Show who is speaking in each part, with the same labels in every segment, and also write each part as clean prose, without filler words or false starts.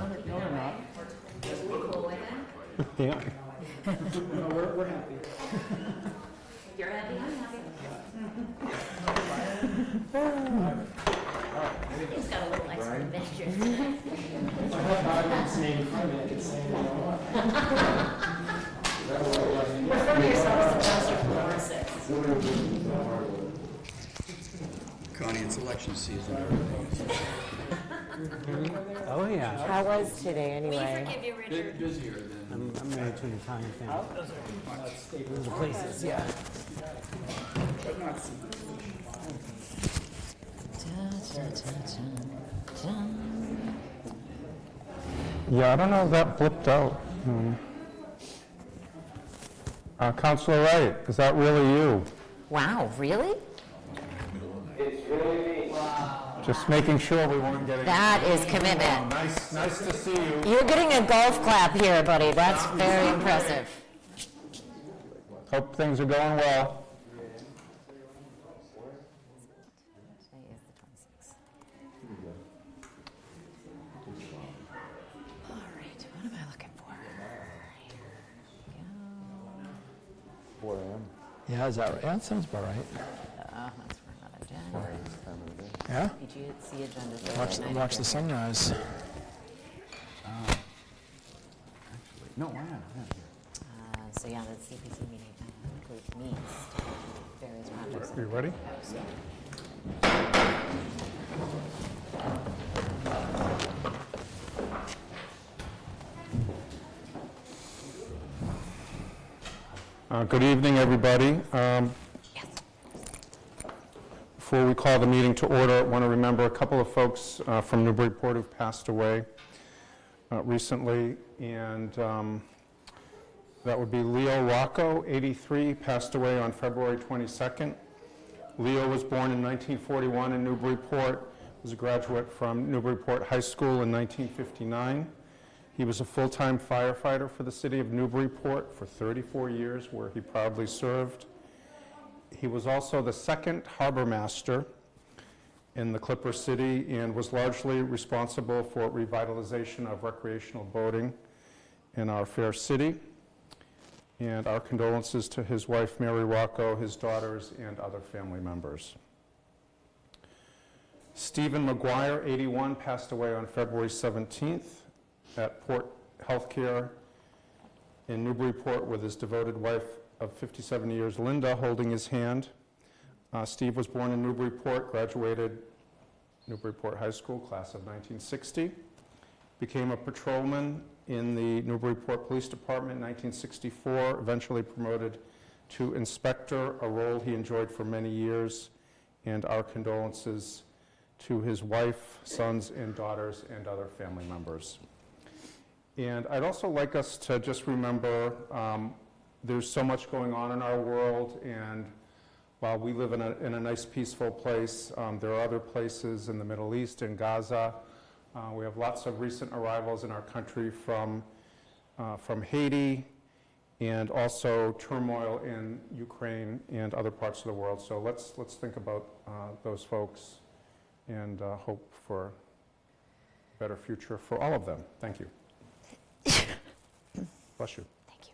Speaker 1: No, they're not.
Speaker 2: We're cool with it?
Speaker 1: Yeah.
Speaker 3: No, we're happy.
Speaker 2: If you're happy, I'm happy. He's got a little extra mischief.
Speaker 3: If I have documents named Clement, I can say what I want.
Speaker 2: Refer to yourself as the pastor from Ward 6.
Speaker 4: Connie, it's election season.
Speaker 1: Oh, yeah.
Speaker 5: How was today,
Speaker 2: We
Speaker 5: anyway?
Speaker 2: forgive you, Richard.
Speaker 4: Busier than.
Speaker 1: I'm married to an Italian family. The places, yeah.
Speaker 6: Yeah, I don't know if that blipped out. Councillor Wright, is that really you?
Speaker 5: Wow, really?
Speaker 6: Just making sure we weren't getting...
Speaker 5: That is commitment.
Speaker 6: Nice to see you.
Speaker 5: You're getting a golf clap here, buddy. That's very impressive.
Speaker 6: Hope things are going well.
Speaker 5: Today is the 26th. All right, what am I looking for? Here we go.
Speaker 3: Yeah, is that right? Yeah, that sounds about right.
Speaker 5: That's for another day.
Speaker 3: Yeah?
Speaker 5: Did you see agenda Thursday night?
Speaker 3: Watch the sunrise.
Speaker 4: No, I am.
Speaker 5: So yeah, the CPC meeting includes meets, various projects.
Speaker 6: You ready? Good evening, everybody. Before we call the meeting to order, I want to remember a couple of folks from Newburyport who've passed away recently, and that would be Leo Rocco, 83, passed away on February 22nd. Leo was born in 1941 in Newburyport, was a graduate from Newburyport High School in 1959. He was a full-time firefighter for the city of Newburyport for 34 years, where he proudly served. He was also the second harbor master in the Clipper City and was largely responsible for revitalization of recreational boating in our fair city. And our condolences to his wife, Mary Rocco, his daughters, and other family members. Stephen McGuire, 81, passed away on February 17th at Port Healthcare in Newburyport with his devoted wife of 57 years, Linda, holding his hand. Steve was born in Newburyport, graduated Newburyport High School, class of 1960, became a patrolman in the Newburyport Police Department in 1964, eventually promoted to inspector, a role he enjoyed for many years, and our condolences to his wife, sons, and daughters, and other family members. And I'd also like us to just remember there's so much going on in our world, and while we live in a nice, peaceful place, there are other places in the Middle East, in Gaza. We have lots of recent arrivals in our country from Haiti, and also turmoil in Ukraine and other parts of the world. So let's think about those folks and hope for a better future for all of them. Thank you. Bless you.
Speaker 5: Thank you.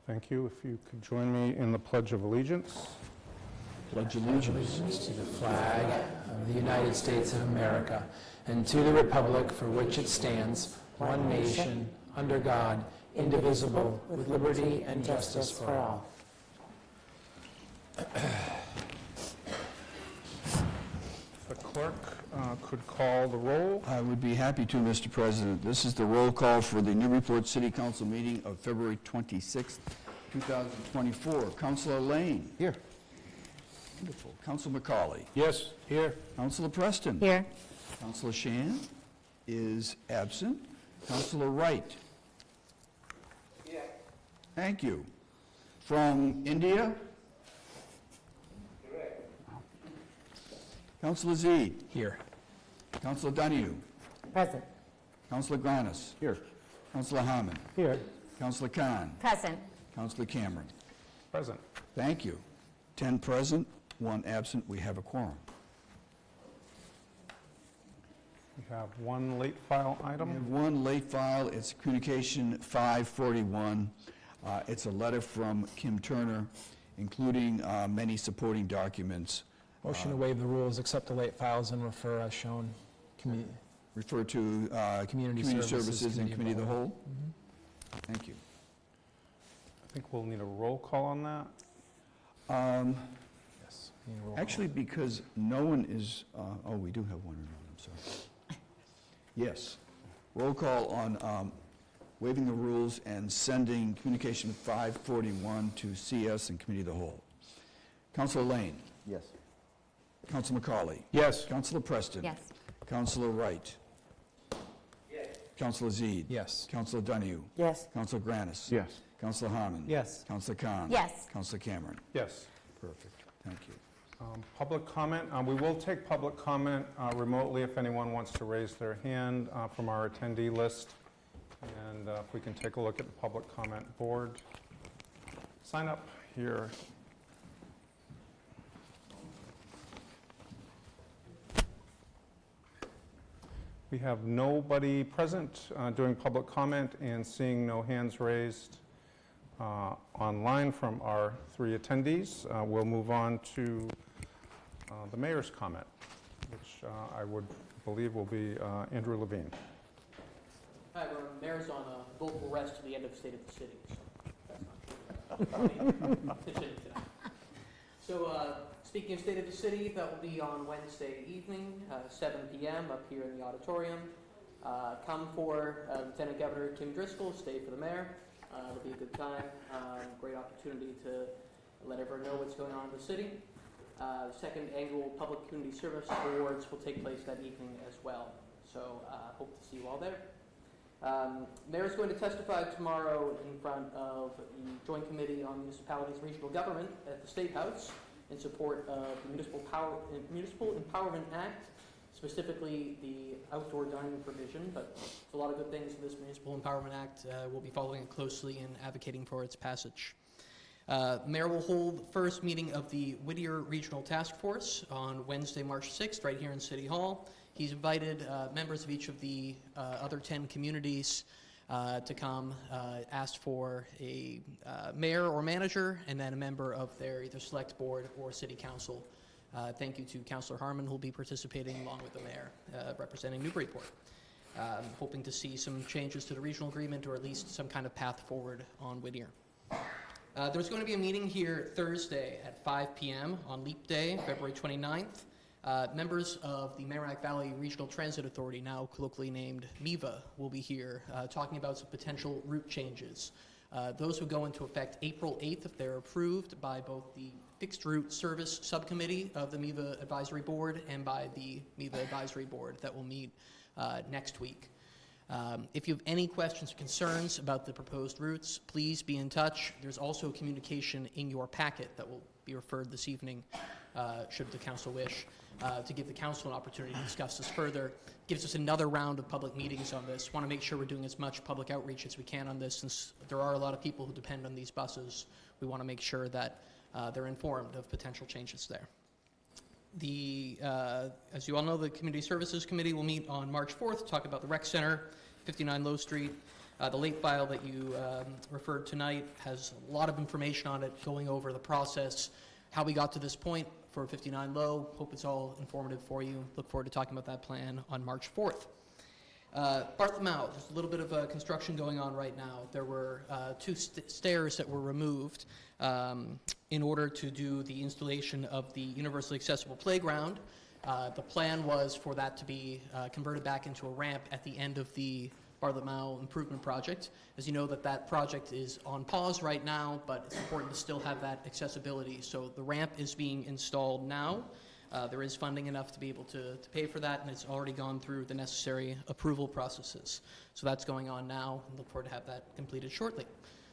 Speaker 6: Thank you. If you could join me in the Pledge of Allegiance.
Speaker 3: Pledge allegiance to the flag of the United States of America and to the republic for which it stands, one nation, under God, indivisible, with liberty and justice for all.
Speaker 6: The clerk could call the roll.
Speaker 4: I would be happy to, Mr. President. This is the roll call for the Newburyport City Council meeting of February 26th, 2024. Councilor Lane.
Speaker 1: Here.
Speaker 4: Wonderful. Councilor McCauley.
Speaker 1: Yes, here.
Speaker 4: Councilor Preston.
Speaker 5: Here.
Speaker 4: Councilor Shan is absent. Councilor Wright. Yeah. Thank you. From India? Correct. Councilor Zeid.
Speaker 3: Here.
Speaker 4: Councilor Donahue.
Speaker 5: Present.
Speaker 4: Councillor Granis. Here. Councillor Harmon.
Speaker 1: Here.
Speaker 4: Councillor Khan.
Speaker 5: Present.
Speaker 4: Councillor Cameron.
Speaker 6: Present.
Speaker 4: Thank you. 10 present, 1 absent. We have a quorum.
Speaker 6: We have one late file
Speaker 4: We
Speaker 6: item.
Speaker 4: have one late file. It's Communication 541. It's a letter from Kim Turner, including many supporting documents.
Speaker 3: Motion to waive the rules, accept the late files, and refer as shown.
Speaker 4: Refer to
Speaker 3: Community
Speaker 4: Community
Speaker 3: Services
Speaker 4: Services and
Speaker 3: Committee
Speaker 4: Committee of the Whole.
Speaker 3: Mm-hmm.
Speaker 4: Thank you.
Speaker 6: I think we'll need a roll call on that.
Speaker 3: Yes. need a roll call.
Speaker 4: Actually, because no one is, oh, we do have one or none, I'm sorry. Yes. Roll call on waiving the rules and sending Communication 541 to CS and Committee of the Whole. Councillor Lane.
Speaker 7: Yes.
Speaker 4: Councillor McCauley.
Speaker 6: Yes.
Speaker 4: Councillor Preston.
Speaker 5: Yes.
Speaker 4: Councillor Wright. Yes. Councillor Zede.
Speaker 3: Yes.
Speaker 4: Councillor Donahue.
Speaker 7: Yes.
Speaker 4: Councillor Granis.
Speaker 6: Yes.
Speaker 4: Councillor Harmon.
Speaker 1: Yes.
Speaker 4: Councillor Khan.
Speaker 5: Yes.
Speaker 4: Councillor Cameron.
Speaker 6: Yes.
Speaker 4: Perfect. Thank you.
Speaker 6: Public comment. We will take public comment remotely if anyone wants to raise their hand from our attendee list. And if we can take a look at the public comment board. Sign up here. We have nobody present doing public comment and seeing no hands raised online from our 3 attendees. We'll move on to the mayor's comment, which I would believe will be Andrew Levine.
Speaker 8: Hi, everyone. Mayor's on a vocal rest to the end of State of the City, so that's not true. Pitching tonight. So, speaking of State of the City, that will be on Wednesday evening, 7 p.m. up here in the auditorium. Come for Lieutenant Governor Kim Driscoll, stay for the mayor. It'll be a good time, great opportunity to let everyone know what's going on in the city. The second annual Public Community Service Awards will take place that evening as well. So hope to see you all there. Mayor's going to testify tomorrow in front of the Joint Committee on Municipalities and Regional Government at the State House in support of the Municipal Empowerment Act, specifically the outdoor dining provision, but there's a lot of good things in this Municipal Empowerment Act. We'll be following it closely and advocating for its passage. Mayor will hold the first meeting of the Whittier Regional Task Force on Wednesday, March 6th, right here in City Hall. He's invited members of each of the other 10 communities to come, asked for a mayor or manager, and then a member of their either select board or city council. Thank you to Councillor Harmon, who will be participating along with the mayor, representing Newburyport. Hoping to see some changes to the regional agreement, or at least some kind of path forward on Whittier. There's going to be a meeting here Thursday at 5 p.m. on Leap Day, February 29th. Members of the Merrimack Valley Regional Transit Authority, now colloquially named MEVA, will be here talking about some potential route changes. Those will go into effect April 8th if they're approved by both the Fixed Route Service Subcommittee of the MEVA Advisory Board and by the MEVA Advisory Board that will meet next week. If you have any questions or concerns about the proposed routes, please be in touch. There's also communication in your packet that will be referred this evening, should the council wish, to give the council an opportunity to discuss this further. Gives us another round of public meetings on this. Want to make sure we're doing as much public outreach as we can on this, since there are a lot of people who depend on these buses. We want to make sure that they're informed of potential changes there. As you all know, the Community Services Committee will meet on March 4th to talk about the Rec Center, 59 Low Street. The late file that you referred tonight has a lot of information on it, going over the process, how we got to this point for 59 Low. Hope it's all informative for you. Look forward to talking about that plan on March 4th. Bartlett Mouth, there's a little bit of construction going on right now. There were 2 stairs that were removed in order to do the installation of the universally accessible playground. The plan was for that to be converted back into a ramp at the end of the Bartlett Mouth improvement project. As you know, that project is on pause right now, but it's important to still have that accessibility. So the ramp is being installed now. There is funding enough to be able to pay for that, and it's already gone through the necessary approval processes. So that's going on now, and look forward to have that completed shortly.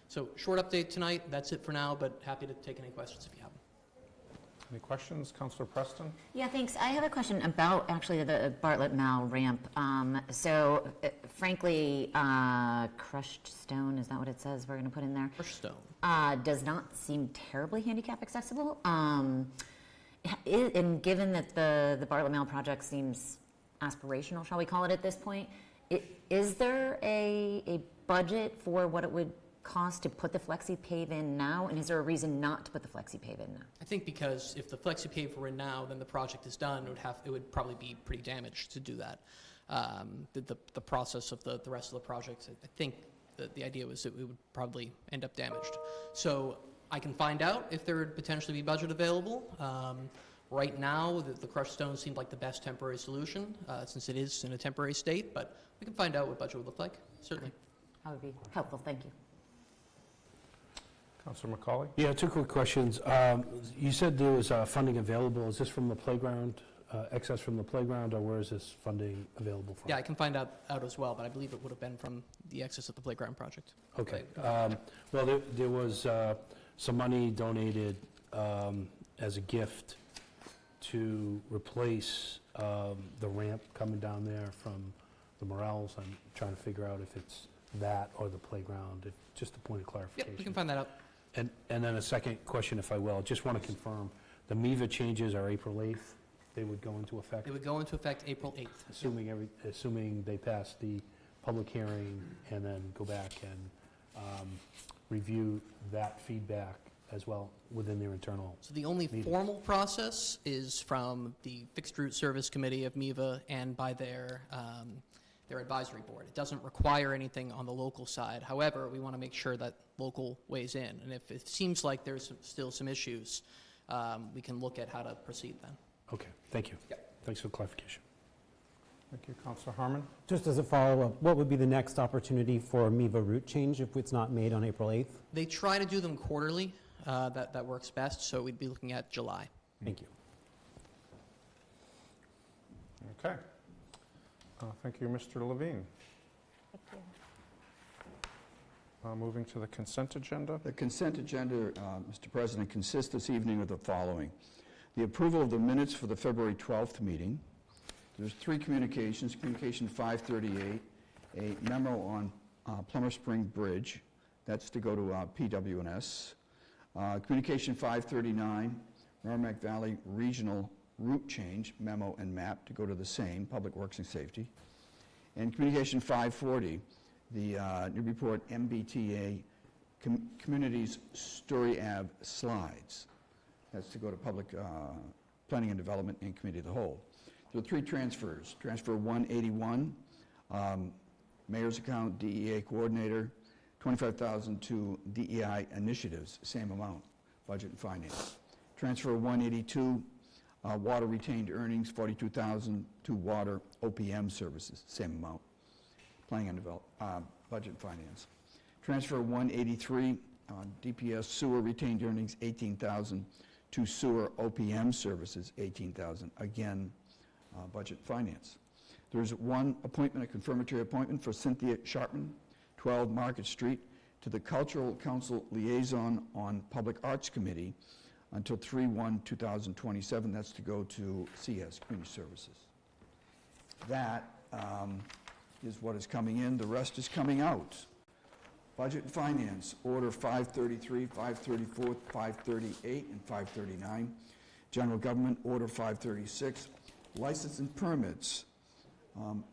Speaker 8: So short update tonight. That's it for now, but happy to take any questions if you have them.
Speaker 6: Any questions? Councillor Preston?
Speaker 5: Yeah, thanks. I have a question about actually the Bartlett Mall ramp. Frankly, crushed stone, is that what it says we're going to put in there?
Speaker 8: Crushed stone.
Speaker 5: Does not seem terribly handicap accessible. And given that the Bartlett Mall project seems aspirational, shall we call it at this point, is there a budget for what it would cost to put the flexi-pave in now, and is there a reason not to put the flexi-pave in now?
Speaker 8: I think because if the flexi-pave were in now, then the project is done. It would probably be pretty damaged to do that. The process of the rest of the project, I think the idea was that it would probably end up damaged. So I can find out if there would potentially be budget available. Right now, the crushed stone seemed like the best temporary solution, since it is in a temporary state, but we can find out what budget would look like, certainly.
Speaker 5: That would be helpful, thank you.
Speaker 6: Councillor McCauley?
Speaker 1: Yeah, two quick questions. You said there was funding available. Is this from the playground, excess from the playground, or where is this funding available from?
Speaker 8: Yeah, I can find out as well, but I believe it would have been from the excess of the playground project.
Speaker 1: Okay. Well, there was some money donated as a gift to replace the ramp coming down there from the Morels. I'm trying to figure out if it's that or the playground, just a point of clarification.
Speaker 8: Yep, we can find that out.
Speaker 1: And then a second question, if I will. Just want to confirm, the MIVA changes are April 8th? They would go into effect?
Speaker 8: It would go into effect April 8th.
Speaker 1: Assuming they pass the public hearing and then go back and review that feedback as well within their internal.
Speaker 8: So the only
Speaker 1: meetings.
Speaker 8: formal process is from the Fixed Route Service Committee of MIVA and by their advisory board. It doesn't require anything on the local side. However, we want to make sure that local weighs in. And if it seems like there's still some issues, we can look at how to proceed then.
Speaker 1: Okay, thank you.
Speaker 8: Yep.
Speaker 1: Thanks for the clarification.
Speaker 6: Thank you. Councillor Harmon?
Speaker 7: Just as a follow-up, what would be the next opportunity for a MIVA route change if it's not made on April 8th?
Speaker 8: They try to do them quarterly. That works best, so we'd be looking at July.
Speaker 7: Thank you.
Speaker 6: Okay. Thank you, Mr. Levine.
Speaker 5: Thank you.
Speaker 6: Moving to the consent agenda.
Speaker 4: The consent agenda, Mr. President, consists this evening of the following. The approval of the minutes for the February 12th meeting. There's three communications. Communication 538, a memo on Plummer Spring Bridge. That's to go to PWNS. Communication 539, Merrimack Valley Regional Route Change, memo and map to go to the same, Public Works and Safety. And Communication 540, the Newburyport MBTA Communities Story Ave slides. That's to go to Public Planning and Development and Committee of the Whole. There are three transfers. Transfer 181, Mayor's Account, DEA Coordinator, $25,000 to DEI Initiatives, same amount, Budget and Finance. Transfer 182, Water Retained Earnings, $42,000 to Water OPM Services, same amount, Planning and Development, Budget and Finance. Transfer 183, DPS Sewer Retained Earnings, $18,000 to Sewer OPM Services, $18,000, again, Budget and Finance. There's one appointment, a confirmatory appointment for Cynthia Sharpman, 12 Market Street, to the Cultural Council Liaison on Public Arts Committee until 3/1/2027. That's to go to CS, Community Services. That is what is coming in. The rest is coming out. Budget and Finance, Order 533, 534, 538, and 539. General Government, Order 536. License and permits,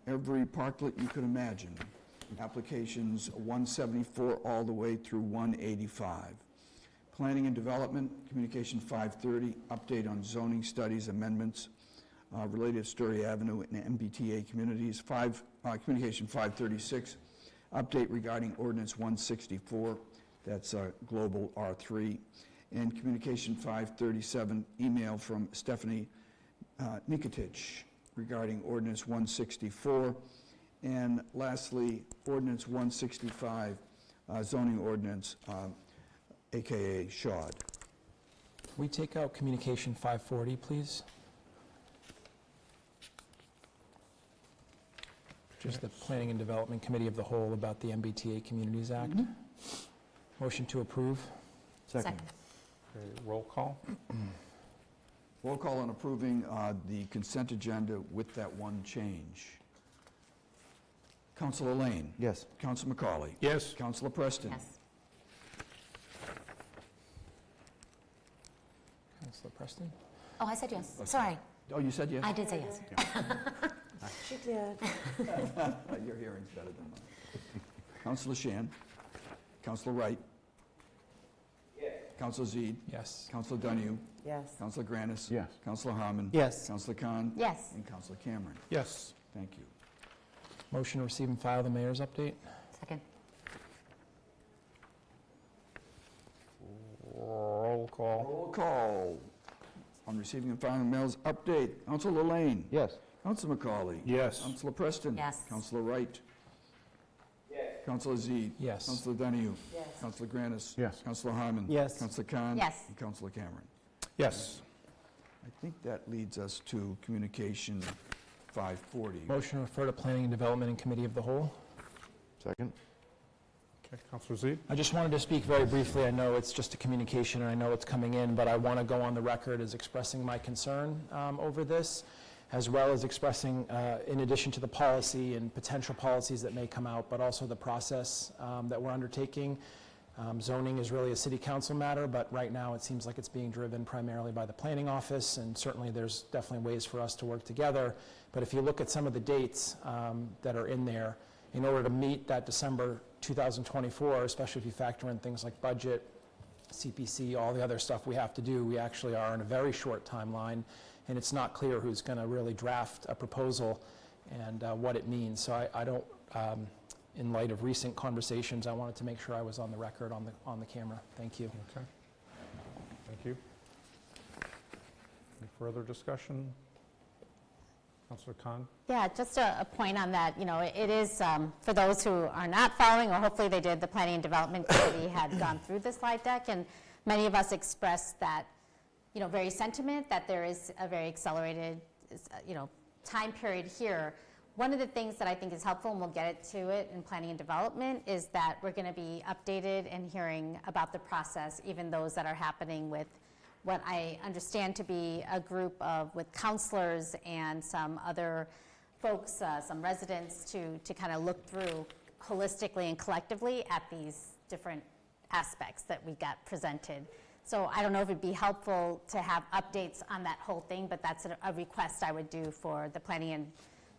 Speaker 4: every parklet you could imagine. Applications 174 all the way through 185. Planning and Development, Communication 530, update on zoning studies, amendments related to Story Avenue and MBTA communities. Communication 536, update regarding Ordinance 164, that's Global R3. And Communication 537, email from Stephanie Nikotich regarding Ordinance 164. And lastly, Ordinance 165, zoning ordinance, AKA SHOD.
Speaker 3: Can we take out Communication 540, please? Just the Planning and Development Committee of the Whole about the MBTA Communities Act. Motion to approve.
Speaker 5: Second.
Speaker 6: Okay, roll call.
Speaker 4: Roll call on approving the consent agenda with that one change. Councilor Lane?
Speaker 6: Yes.
Speaker 4: Councilor McCauley?
Speaker 1: Yes.
Speaker 4: Councilor Preston?
Speaker 5: Yes.
Speaker 3: Councilor Preston?
Speaker 5: Oh, I said yes. Sorry.
Speaker 4: Oh, you said yes?
Speaker 5: I did say yes.
Speaker 2: She did.
Speaker 4: Your hearing's better than mine. Councilor Shan? Councilor Wright? Yes. Councilor Zede?
Speaker 3: Yes.
Speaker 4: Councilor Donahue?
Speaker 2: Yes.
Speaker 4: Councilor Granis?
Speaker 6: Yes.
Speaker 4: Councilor Harmon?
Speaker 7: Yes.
Speaker 4: Councilor Khan?
Speaker 5: Yes.
Speaker 4: And Councilor Cameron?
Speaker 6: Yes.
Speaker 4: Thank you.
Speaker 3: Motion to receive and file the mayor's update?
Speaker 5: Second.
Speaker 6: Roll call.
Speaker 4: Roll call on receiving and filing mail's update. Councilor Lane?
Speaker 6: Yes.
Speaker 4: Councilor McCauley?
Speaker 1: Yes.
Speaker 4: Councilor Preston?
Speaker 5: Yes.
Speaker 4: Councilor Wright? Yes. Councilor Zede?
Speaker 3: Yes.
Speaker 4: Councilor Donahue?
Speaker 2: Yes.
Speaker 4: Councilor Granis?
Speaker 6: Yes.
Speaker 4: Councilor Harmon?
Speaker 7: Yes.
Speaker 4: Councilor Khan?
Speaker 5: Yes.
Speaker 4: And Councilor Cameron?
Speaker 6: Yes.
Speaker 4: I think that leads us to Communication 540.
Speaker 3: Motion to refer to Planning and Development and Committee of the Whole?
Speaker 6: Second. Okay, Councilor Zede?
Speaker 3: I just wanted to speak very briefly. I know it's just a communication, and I know it's coming in, but I want to go on the record as expressing my concern over this, as well as expressing, in addition to the policy and potential policies that may come out, but also the process that we're undertaking. Zoning is really a city council matter, but right now it seems like it's being driven primarily by the planning office, and certainly there's definitely ways for us to work together. But if you look at some of the dates that are in there, in order to meet that December 2024, especially if you factor in things like budget, CPC, all the other stuff we have to do, we actually are in a very short timeline, and it's not clear who's going to really draft a proposal and what it means. So I don't, in light of recent conversations, I wanted to make sure I was on the record on the camera. Thank you.
Speaker 6: Okay. Thank you. Any further discussion? Councilor Khan?
Speaker 9: Yeah, just a point on that, it is, for those who are not following, or hopefully they did, the Planning and Development Committee had gone through the slide deck, and many of us expressed that, very sentiment that there is a very accelerated, time period here. One of the things that I think is helpful, and we'll get to it in Planning and Development, is that we're going to be updated and hearing about the process, even those that are happening with what I understand to be a group with councillors and some other folks, some residents, to kind of look through holistically and collectively at these different aspects that we got presented. So I don't know if it'd be helpful to have updates on that whole thing, but that's a request I would do for the Planning and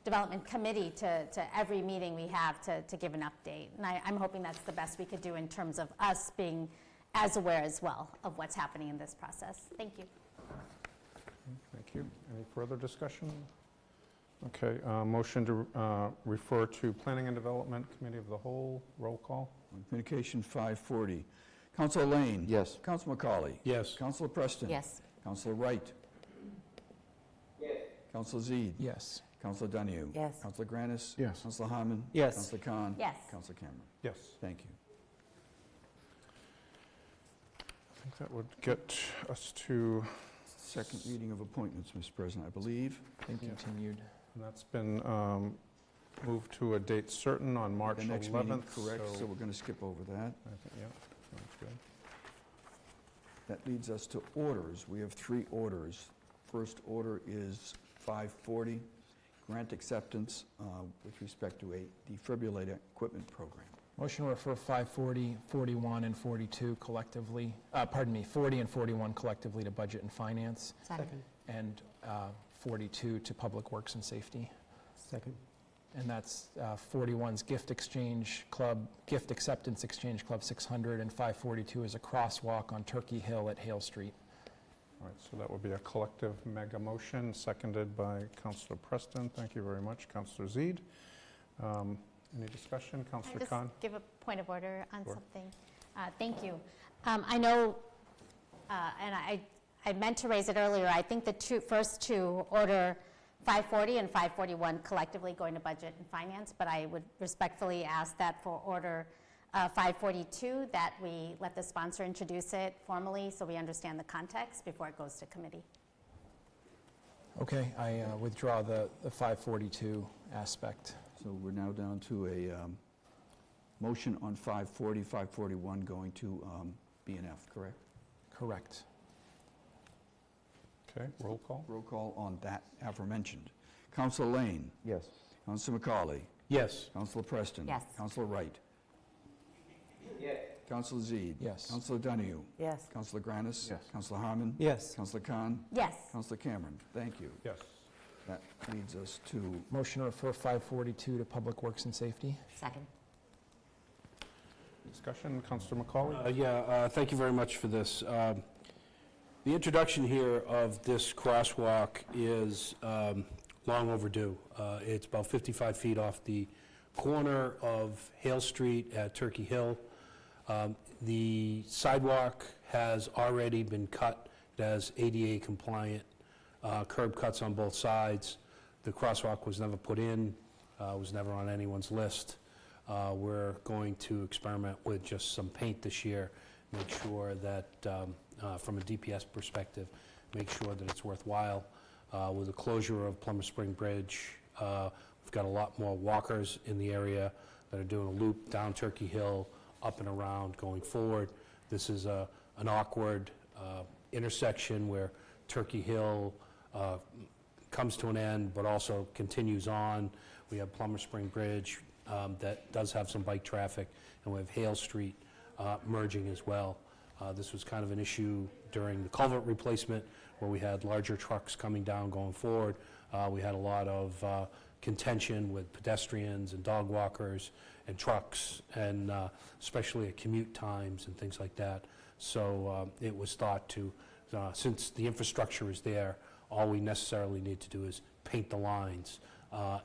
Speaker 9: Development Committee to every meeting we have to give an update. And I'm hoping that's the best we could do in terms of us being as aware as well of what's happening in this process. Thank you.
Speaker 6: Thank you. Any further discussion? Okay, motion to refer to Planning and Development Committee of the Whole. Roll call.
Speaker 4: On Communication 540. Councilor Lane?
Speaker 6: Yes.
Speaker 4: Councilor McCauley?
Speaker 1: Yes.
Speaker 4: Councilor Preston?
Speaker 5: Yes.
Speaker 4: Councilor Wright? Yes. Councilor Zede?
Speaker 3: Yes.
Speaker 4: Councilor Donahue?
Speaker 2: Yes.
Speaker 4: Councilor Granis?
Speaker 6: Yes.
Speaker 4: Councilor Harmon?
Speaker 7: Yes.
Speaker 4: Councilor Khan?
Speaker 9: Yes.
Speaker 4: Councilor Cameron?
Speaker 6: Yes.
Speaker 4: Thank you.
Speaker 6: I think that would get us to,
Speaker 4: Second reading of appointments, Mr. President, I believe.
Speaker 3: Continued.
Speaker 6: and that's been moved to a date certain on March
Speaker 4: The
Speaker 6: 11th.
Speaker 4: next meeting, correct, so we're going to skip over that.
Speaker 6: I think, yeah, sounds good.
Speaker 4: That leads us to orders. We have 3 orders. First order is 540, grant acceptance with respect to a defibrillator equipment program.
Speaker 3: Motion to refer 540, 41, and 42 collectively, 40 and 41 collectively to Budget and Finance,
Speaker 5: Second.
Speaker 3: and 42 to Public Works and Safety.
Speaker 7: Second.
Speaker 3: And that's 41's Gift Exchange Club, Gift Acceptance Exchange Club 600, and 542 is a crosswalk on Turkey Hill at Hale Street.
Speaker 6: All right, so that would be a collective mega motion, seconded by Councilor Preston. Thank you very much. Councilor Zede. Any discussion?
Speaker 9: Can
Speaker 6: Councilor
Speaker 9: I just
Speaker 6: Khan?
Speaker 9: give a point of order on
Speaker 6: Sure.
Speaker 9: something? Thank you. I know, and I meant to raise it earlier, I think the first two, order 540 and 541, collectively going to Budget and Finance, but I would respectfully ask that for order 542, that we let the sponsor introduce it formally so we understand the context before it goes to committee.
Speaker 3: Okay, I withdraw the 542 aspect.
Speaker 4: So we're now down to a motion on 540, 541 going to B&F, correct?
Speaker 3: Correct.
Speaker 6: Okay, roll call?
Speaker 4: Roll call on that aforementioned. Councilor Lane.
Speaker 10: Yes.
Speaker 4: Councilor McCauley.
Speaker 1: Yes.
Speaker 4: Councilor Preston.
Speaker 5: Yes.
Speaker 4: Councilor Wright.
Speaker 10: Yes.
Speaker 4: Councilor Zede.
Speaker 3: Yes.
Speaker 4: Councilor Donahue.
Speaker 2: Yes.
Speaker 4: Councilor Granis.
Speaker 10: Yes.
Speaker 4: Councilor Harmon.
Speaker 7: Yes.
Speaker 4: Councilor Khan.
Speaker 9: Yes.
Speaker 4: Councilor Cameron. Thank you.
Speaker 6: Yes.
Speaker 4: That leads us to
Speaker 3: Motion to refer 542 to Public Works and Safety.
Speaker 5: Second.
Speaker 6: Discussion, Councillor McCauley?
Speaker 1: Thank you very much for this. The introduction here of this crosswalk is long overdue. It's about 55 feet off the corner of Hale Street at Turkey Hill. The sidewalk has already been cut. It has ADA compliant curb cuts on both sides. The crosswalk was never put in, was never on anyone's list. We're going to experiment with just some paint this year, make sure that, from a DPS perspective, make sure that it's worthwhile. With the closure of Plymouth Spring Bridge, we've got a lot more walkers in the area that are doing a loop down Turkey Hill, up and around going forward. This is an awkward intersection where Turkey Hill comes to an end, but also continues on. We have Plymouth Spring Bridge that does have some bike traffic, and we have Hale Street merging as well. This was kind of an issue during the culvert replacement, where we had larger trucks coming down going forward. We had a lot of contention with pedestrians and dog walkers and trucks, and especially at commute times and things like that. So it was thought to, since the infrastructure is there, all we necessarily need to do is paint the lines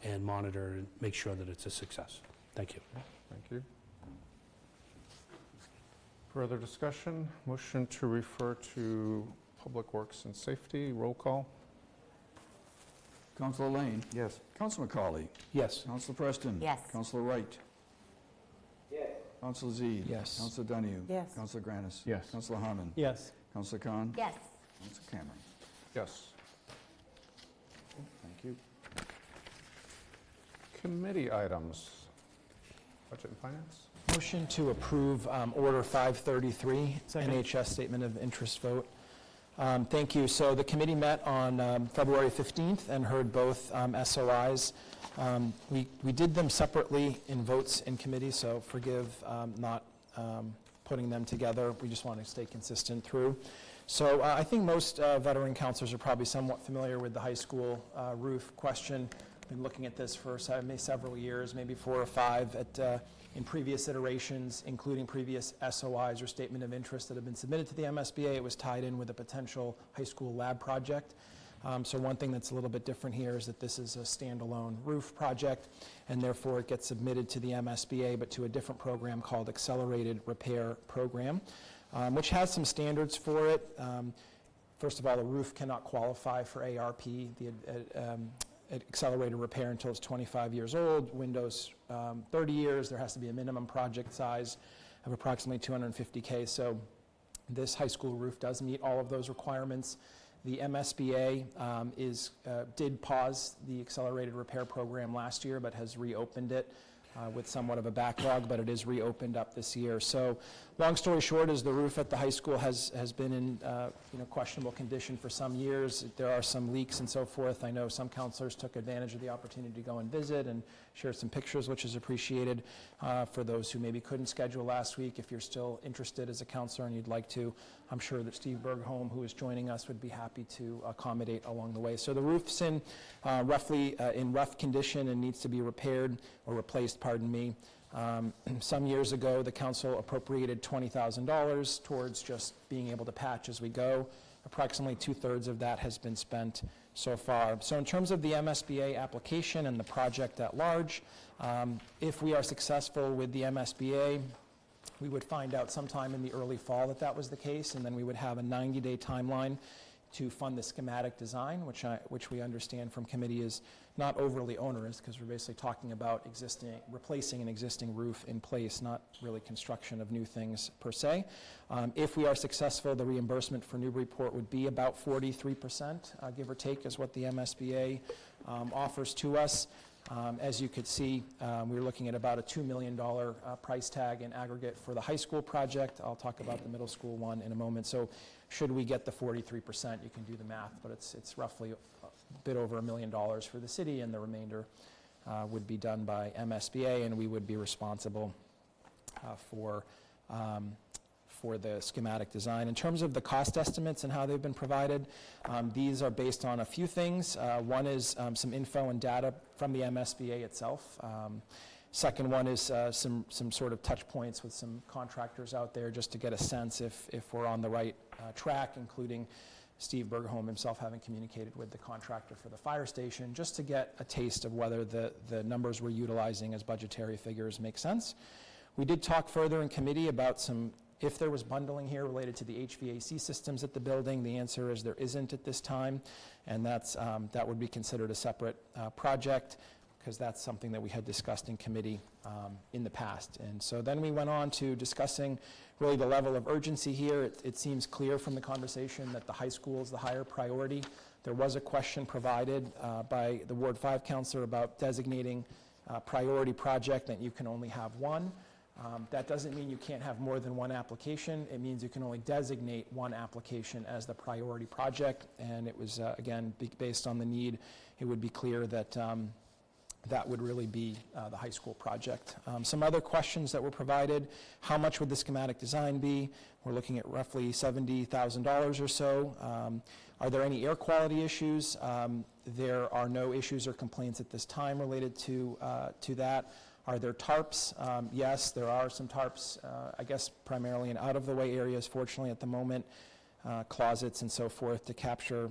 Speaker 1: and monitor and make sure that it's a success. Thank you.
Speaker 6: Thank you. Further discussion? Motion to refer to Public Works and Safety. Roll call?
Speaker 4: Councilor Lane.
Speaker 10: Yes.
Speaker 4: Councilor McCauley.
Speaker 1: Yes.
Speaker 4: Councilor Preston.
Speaker 5: Yes.
Speaker 4: Councilor Wright.
Speaker 10: Yes.
Speaker 4: Councilor Zede.
Speaker 3: Yes.
Speaker 4: Councilor Donahue.
Speaker 2: Yes.
Speaker 4: Councilor Granis.
Speaker 10: Yes.
Speaker 4: Councilor Harmon.
Speaker 7: Yes.
Speaker 4: Councilor Khan.
Speaker 9: Yes.
Speaker 4: Councilor Cameron.
Speaker 6: Yes.
Speaker 4: Thank you.
Speaker 6: Committee items. Budget and Finance?
Speaker 3: Motion to approve Order 533,
Speaker 7: Second.
Speaker 3: NHS Statement of Interest Vote. Thank you. So the committee met on February 15th and heard both SOIs. We did them separately in votes in committee, so forgive not putting them together. We just want to stay consistent through. So I think most veteran councilors are probably somewhat familiar with the high school roof question. Been looking at this for several years, maybe 4 or 5 in previous iterations, including previous SOIs or statement of interest that have been submitted to the MSBA. It was tied in with a potential high school lab project. So one thing that's a little bit different here is that this is a standalone roof project, and therefore it gets submitted to the MSBA, but to a different program called Accelerated Repair Program, which has some standards for it. First of all, the roof cannot qualify for ARP, the accelerated repair, until it's 25 years old, windows 30 years. There has to be a minimum project size of approximately 250K. So this high school roof does meet all of those requirements. The MSBA did pause the accelerated repair program last year, but has reopened it with somewhat of a backlog, but it is reopened up this year. So long story short is the roof at the high school has been in questionable condition for some years. There are some leaks and so forth. I know some counselors took advantage of the opportunity to go and visit and share some pictures, which is appreciated. For those who maybe couldn't schedule last week, if you're still interested as a counselor and you'd like to, I'm sure that Steve Bergholm, who is joining us, would be happy to accommodate along the way. So the roof's in rough condition and needs to be repaired or replaced, pardon me. Some years ago, the council appropriated $20,000 towards just being able to patch as we go. Approximately 2/3 of that has been spent so far. So in terms of the MSBA application and the project at large, if we are successful with the MSBA, we would find out sometime in the early fall that that was the case, and then we would have a 90-day timeline to fund the schematic design, which we understand from committee is not overly onerous, because we're basically talking about replacing an existing roof in place, not really construction of new things per se. If we are successful, the reimbursement for Newburyport would be about 43%, give or take, is what the MSBA offers to us. As you could see, we were looking at about a $2 million price tag in aggregate for the high school project. I'll talk about the middle school one in a moment. So should we get the 43%, you can do the math, but it's roughly a bit over $1 million for the city, and the remainder would be done by MSBA, and we would be responsible for the schematic design. In terms of the cost estimates and how they've been provided, these are based on a few things. One is some info and data from the MSBA itself. Second one is some sort of touch points with some contractors out there just to get a sense if we're on the right track, including Steve Bergholm himself having communicated with the contractor for the fire station, just to get a taste of whether the numbers we're utilizing as budgetary figures make sense. We did talk further in committee about if there was bundling here related to the HVAC systems at the building. The answer is there isn't at this time, and that would be considered a separate project, because that's something that we had discussed in committee in the past. And so then we went on to discussing really the level of urgency here. It seems clear from the conversation that the high school is the higher priority. There was a question provided by the Ward 5 councillor about designating a priority project, that you can only have one. That doesn't mean you can't have more than one application. It means you can only designate one application as the priority project, and it was, again, based on the need, it would be clear that that would really be the high school project. Some other questions that were provided: how much would the schematic design be? We're looking at roughly $70,000 or so. Are there any air quality issues? There are no issues or complaints at this time related to that. Are there tarps? Yes, there are some tarps, I guess primarily in out-of-the-way areas, fortunately at the moment, closets and so forth, to capture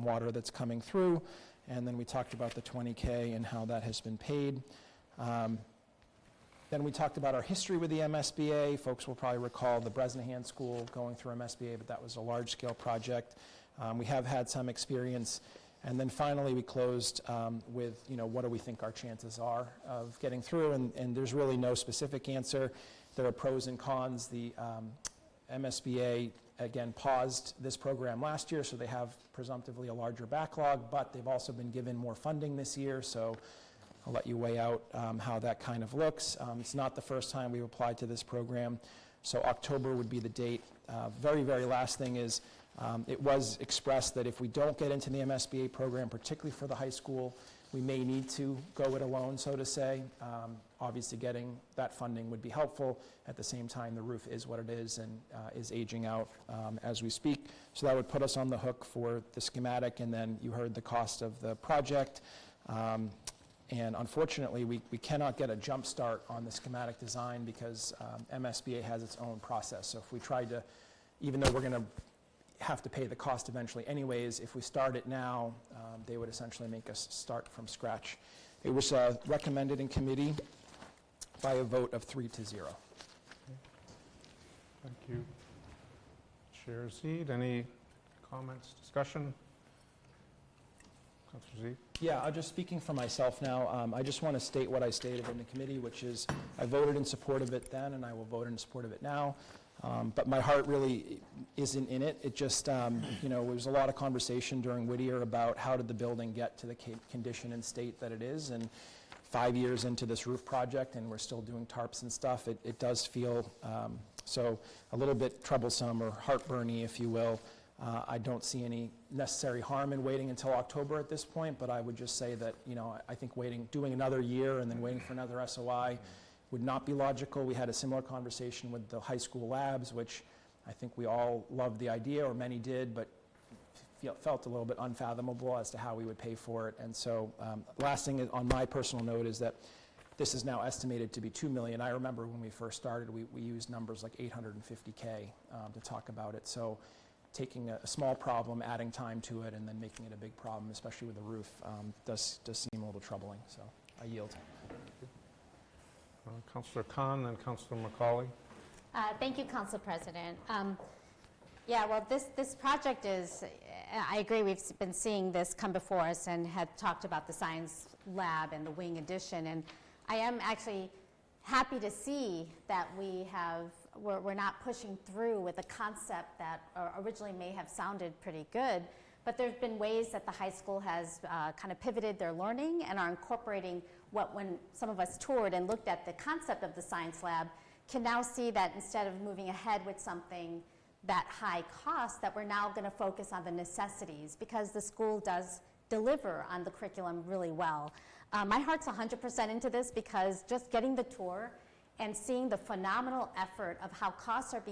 Speaker 3: water that's coming through. And then we talked about the $20K and how that has been paid. Then we talked about our history with the MSBA. Folks will probably recall the Bresnahan School going through MSBA, but that was a large-scale project. We have had some experience. And then finally, we closed with, what do we think our chances are of getting through? And there's really no specific answer. There are pros and cons. The MSBA, again, paused this program last year, so they have presumptively a larger backlog, but they've also been given more funding this year, so I'll let you weigh out how that kind of looks. It's not the first time we've applied to this program, so October would be the date. Very, very last thing is, it was expressed that if we don't get into the MSBA program, particularly for the high school, we may need to go it alone, so to say. Obviously, getting that funding would be helpful. At the same time, the roof is what it is and is aging out as we speak. So that would put us on the hook for the schematic, and then you heard the cost of the project. And unfortunately, we cannot get a jump start on the schematic design because MSBA has its own process. So if we tried to, even though we're going to have to pay the cost eventually anyways, if we start it now, they would essentially make us start from scratch. It was recommended in committee by a vote of 3-0.
Speaker 6: Thank you. Chair Zede, any comments, discussion? Councillor Zede?
Speaker 3: Yeah, just speaking for myself now, I just want to state what I stated in the committee, which is I voted in support of it then, and I will vote in support of it now. But my heart really isn't in it. It just, there was a lot of conversation during Whittier about how did the building get to the condition and state that it is. And 5 years into this roof project, and we're still doing tarps and stuff, it does feel so a little bit troublesome or heartburny, if you will. I don't see any necessary harm in waiting until October at this point, but I would just say that, I think doing another year and then waiting for another SOI would not be logical. We had a similar conversation with the high school labs, which I think we all loved the idea, or many did, but felt a little bit unfathomable as to how we would pay for it. And so last thing on my personal note is that this is now estimated to be $2 million. I remember when we first started, we used numbers like $850K to talk about it. So taking a small problem, adding time to it, and then making it a big problem, especially with the roof, does seem a little troubling. So I yield.
Speaker 6: Councillor Khan and Councillor McCauley.
Speaker 9: Thank you, Council President. Yeah, well, this project is, I agree, we've been seeing this come before us and had talked about the science lab and the wing addition, and I am actually happy to see that we're not pushing through with a concept that originally may have sounded pretty good, but there's been ways that the high school has kind of pivoted their learning and are incorporating when some of us toured and looked at the concept of the science lab, can now see that instead of moving ahead with something that high cost, that we're now going to focus on the necessities, because the school does deliver on the curriculum really well. My heart's 100% into this, because just getting the tour and seeing the phenomenal effort of how costs are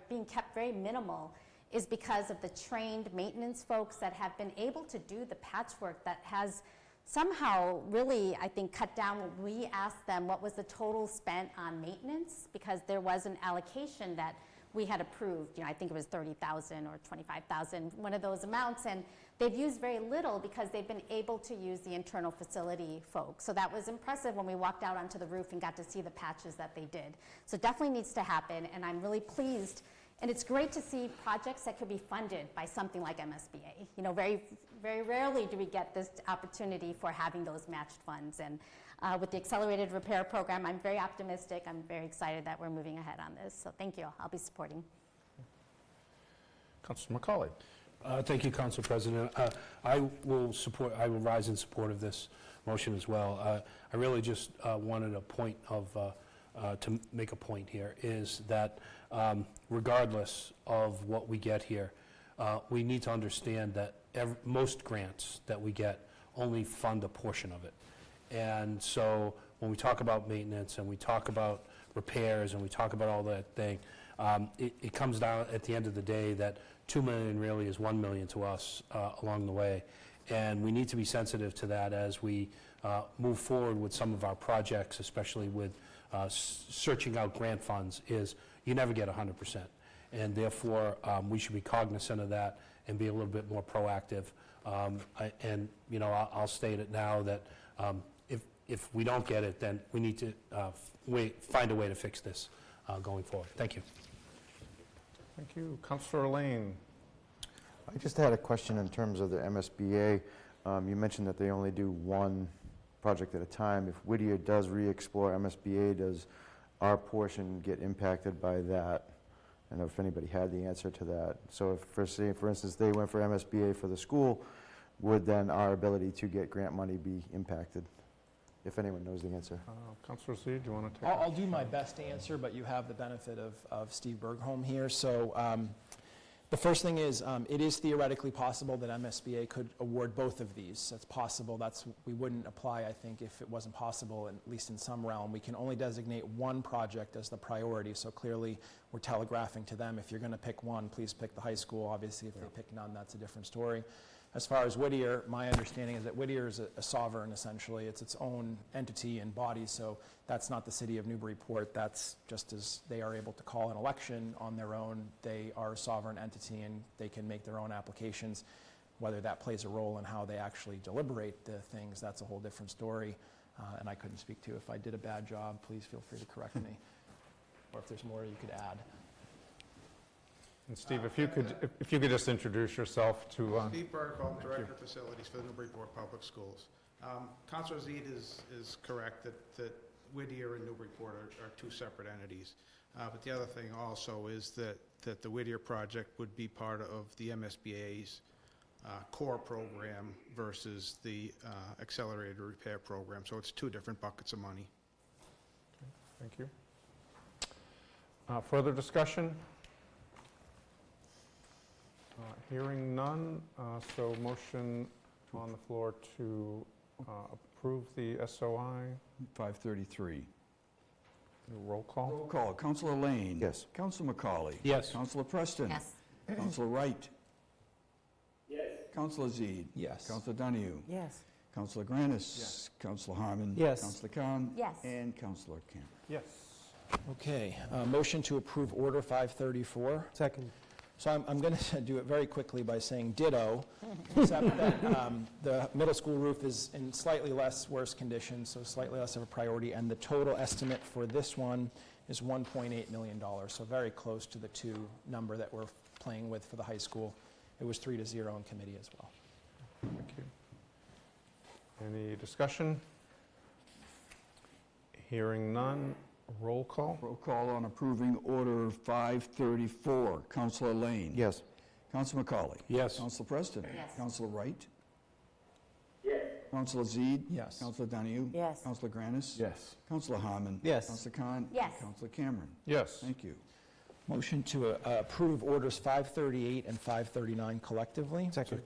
Speaker 9: being kept very minimal is because of the trained maintenance folks that have been able to do the patchwork that has somehow really, I think, cut down when we asked them what was the total spent on maintenance, because there was an allocation that we had approved. I think it was 30,000 or 25,000, one of those amounts, and they've used very little because they've been able to use the internal facility folks. So that was impressive when we walked out onto the roof and got to see the patches that they did. So it definitely needs to happen, and I'm really pleased. And it's great to see projects that could be funded by something like MSBA. Very, very rarely do we get this opportunity for having those matched funds. And with the accelerated repair program, I'm very optimistic. I'm very excited that we're moving ahead on this. So thank you. I'll be supporting.
Speaker 6: Councilor McCauley.
Speaker 1: Thank you, Council President. I will rise in support of this motion as well. I really just wanted to make a point here, is that regardless of what we get here, we need to understand that most grants that we get only fund a portion of it. And so when we talk about maintenance and we talk about repairs and we talk about all that thing, it comes down at the end of the day that $2 million really is $1 million to us along the way. And we need to be sensitive to that as we move forward with some of our projects, especially with searching out grant funds, is you never get 100%. And therefore, we should be cognizant of that and be a little bit more proactive. I'll state it now that if we don't get it, then we need to find a way to fix this going forward. Thank you.
Speaker 6: Thank you. Councillor Lane.
Speaker 11: I just had a question in terms of the MSBA. You mentioned that they only do one project at a time. If Whittier does re-explore MSBA, does our portion get impacted by that? I don't know if anybody had the answer to that. So if, for instance, they went for MSBA for the school, would then our ability to get grant money be impacted? If anyone knows the answer.
Speaker 6: Councillor Z, do you want to take
Speaker 3: I'll do my best to answer, but you have the benefit of Steve Bergholm here. So the first thing is, it is theoretically possible that MSBA could award both of these. That's possible. We wouldn't apply, I think, if it wasn't possible, at least in some realm. We can only designate one project as the priority, so clearly we're telegraphing to them, if you're going to pick one, please pick the high school. Obviously, if they pick none, that's a different story. As far as Whittier, my understanding is that Whittier is a sovereign, essentially. It's its own entity and body, so that's not the city of Newburyport. That's just as they are able to call an election on their own. They are a sovereign entity, and they can make their own applications. Whether that plays a role in how they actually deliberate the things, that's a whole different story, and I couldn't speak to. If I did a bad job, please feel free to correct me, or if there's more you could add.
Speaker 6: And Steve, if you could just introduce yourself to...
Speaker 12: Steve Bergholm, Director of Facilities for the Newburyport Public Schools. Councilor Zede is correct that Whittier and Newburyport are two separate entities. But the other thing also is that the Whittier project would be part of the MSBA's core program versus the accelerated repair program. So it's two different buckets of money.
Speaker 6: Okay, thank you. Further discussion? Hearing none, so motion on the floor to approve the SOI.
Speaker 4: 533.
Speaker 6: Roll call.
Speaker 4: Roll call. Councilor Lane.
Speaker 11: Yes.
Speaker 4: Councilor McCauley.
Speaker 1: Yes.
Speaker 4: Councilor Preston.
Speaker 5: Yes.
Speaker 4: Councilor Wright.
Speaker 10: Yes.
Speaker 4: Councilor Zede.
Speaker 3: Yes.
Speaker 4: Councilor Donahue.
Speaker 2: Yes.
Speaker 4: Councilor Granis. Yes. Councilor Harmon.
Speaker 7: Yes.
Speaker 4: Councilor Khan.
Speaker 9: Yes.
Speaker 4: And Councilor Campbell.
Speaker 6: Yes.
Speaker 3: Okay, motion to approve Order 534.
Speaker 7: Second.
Speaker 3: So I'm going to do it very quickly by saying ditto, except that the middle school roof is in slightly less worse condition, so slightly less of a priority, and the total estimate for this one is $1.8 million, so very close to the 2 number that we're playing with for the high school. It was 3-0 in committee as well.
Speaker 6: Thank you. Any discussion? Hearing none. Roll call.
Speaker 4: Roll call on approving Order 534. Councilor Lane.
Speaker 11: Yes.
Speaker 4: Councilor McCauley.
Speaker 1: Yes.
Speaker 4: Councilor Preston.
Speaker 5: Yes.
Speaker 4: Councilor Wright.
Speaker 10: Yes.
Speaker 4: Councilor Zede?
Speaker 3: Yes.
Speaker 4: Councilor Donahue?
Speaker 2: Yes.
Speaker 4: Councilor Granis?
Speaker 11: Yes.
Speaker 4: Councilor Harmon?
Speaker 7: Yes.
Speaker 4: Councilor Khan?
Speaker 9: Yes.
Speaker 4: Councilor Cameron?
Speaker 6: Yes.
Speaker 4: Thank you.
Speaker 3: Motion to approve orders 538 and 539 collectively.
Speaker 11: Second.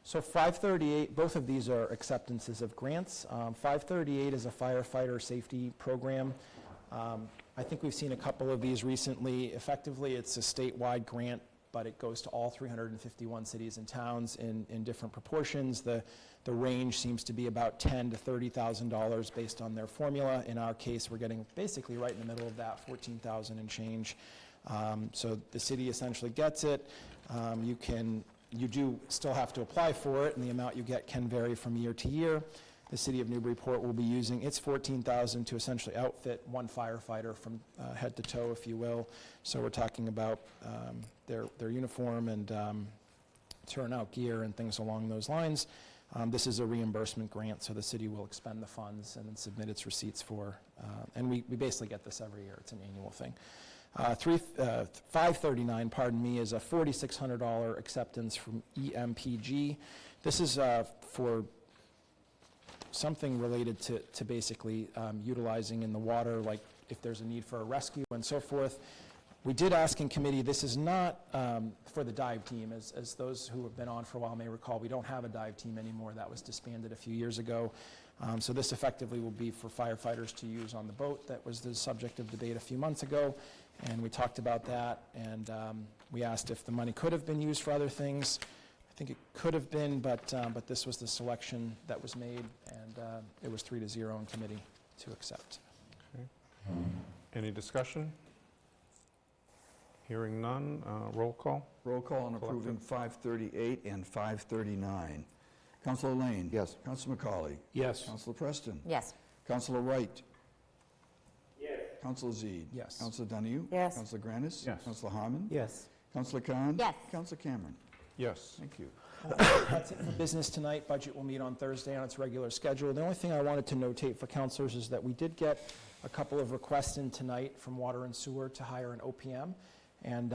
Speaker 3: So 538, both of these are acceptances of grants. 538 is a firefighter safety program. I think we've seen a couple of these recently. Effectively, it's a statewide grant, but it goes to all 351 cities and towns in different proportions. The range seems to be about $10,000 to $30,000 based on their formula. In our case, we're getting basically right in the middle of that, $14,000 and change. So the city essentially gets it. You do still have to apply for it, and the amount you get can vary from year to year. The city of Newburyport will be using its $14,000 to essentially outfit one firefighter from head to toe, if you will. So we're talking about their uniform and turnout gear and things along those lines. This is a reimbursement grant, so the city will expend the funds and then submit its receipts for, and we basically get this every year. It's an annual thing. 539, pardon me, is a $4,600 acceptance from EMPG. This is for something related to basically utilizing in the water, like if there's a need for a rescue and so forth. We did ask in committee, this is not for the dive team. As those who have been on for a while may recall, we don't have a dive team anymore. That was disbanded a few years ago. So this effectively will be for firefighters to use on the boat. That was the subject of debate a few months ago, and we talked about that, and we asked if the money could have been used for other things. I think it could have been, but this was the selection that was made, and it was 3-0 in committee to accept.
Speaker 6: Any discussion? Hearing none, roll call.
Speaker 4: Roll call on approving 538 and 539. Councilor Lane?
Speaker 11: Yes.
Speaker 4: Councilor McCauley?
Speaker 1: Yes.
Speaker 4: Councilor Preston?
Speaker 5: Yes.
Speaker 4: Councilor Wright?
Speaker 10: Yes.
Speaker 4: Councilor Zede?
Speaker 3: Yes.
Speaker 4: Councilor Donahue?
Speaker 2: Yes.
Speaker 4: Councilor Granis?
Speaker 6: Yes.
Speaker 4: Councilor Harmon?
Speaker 7: Yes.
Speaker 4: Councilor Khan?
Speaker 9: Yes.
Speaker 4: Councilor Cameron?
Speaker 6: Yes.
Speaker 4: Thank you.
Speaker 3: That's it for business tonight. Budget will meet on Thursday on its regular schedule. The only thing I wanted to notate for councilors is that we did get a couple of requests in tonight from Water and Sewer to hire an OPM, and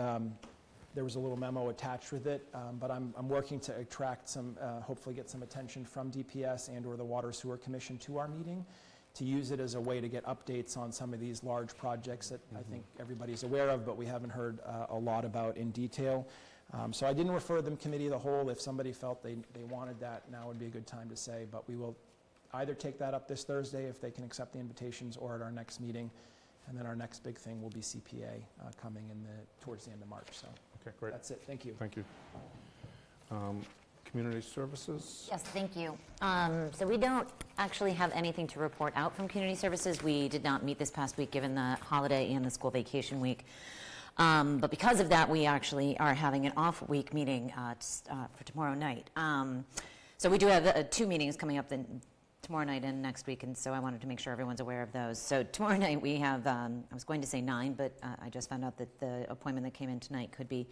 Speaker 3: there was a little memo attached with it, but I'm working to attract some, hopefully get some attention from DPS and or the Water Sewer Commission to our meeting to use it as a way to get updates on some of these large projects that I think everybody's aware of, but we haven't heard a lot about in detail. So I didn't refer them committee of the whole. If somebody felt they wanted that, now would be a good time to say, but we will either take that up this Thursday if they can accept the invitations, or at our next meeting. And then our next big thing will be CPA coming towards the end of March. So
Speaker 6: Okay, great.
Speaker 3: that's it. Thank you.
Speaker 6: Thank you. Community services?
Speaker 5: Yes, thank you. So we don't actually have anything to report out from community services. We did not meet this past week given the holiday and the school vacation week. But because of that, we actually are having an off-week meeting for tomorrow night. So we do have 2 meetings coming up tomorrow night and next week, and so I wanted to make sure everyone's aware of those. So tomorrow night we have, I was going to say 9, but I just found out that the appointment that came in tonight could be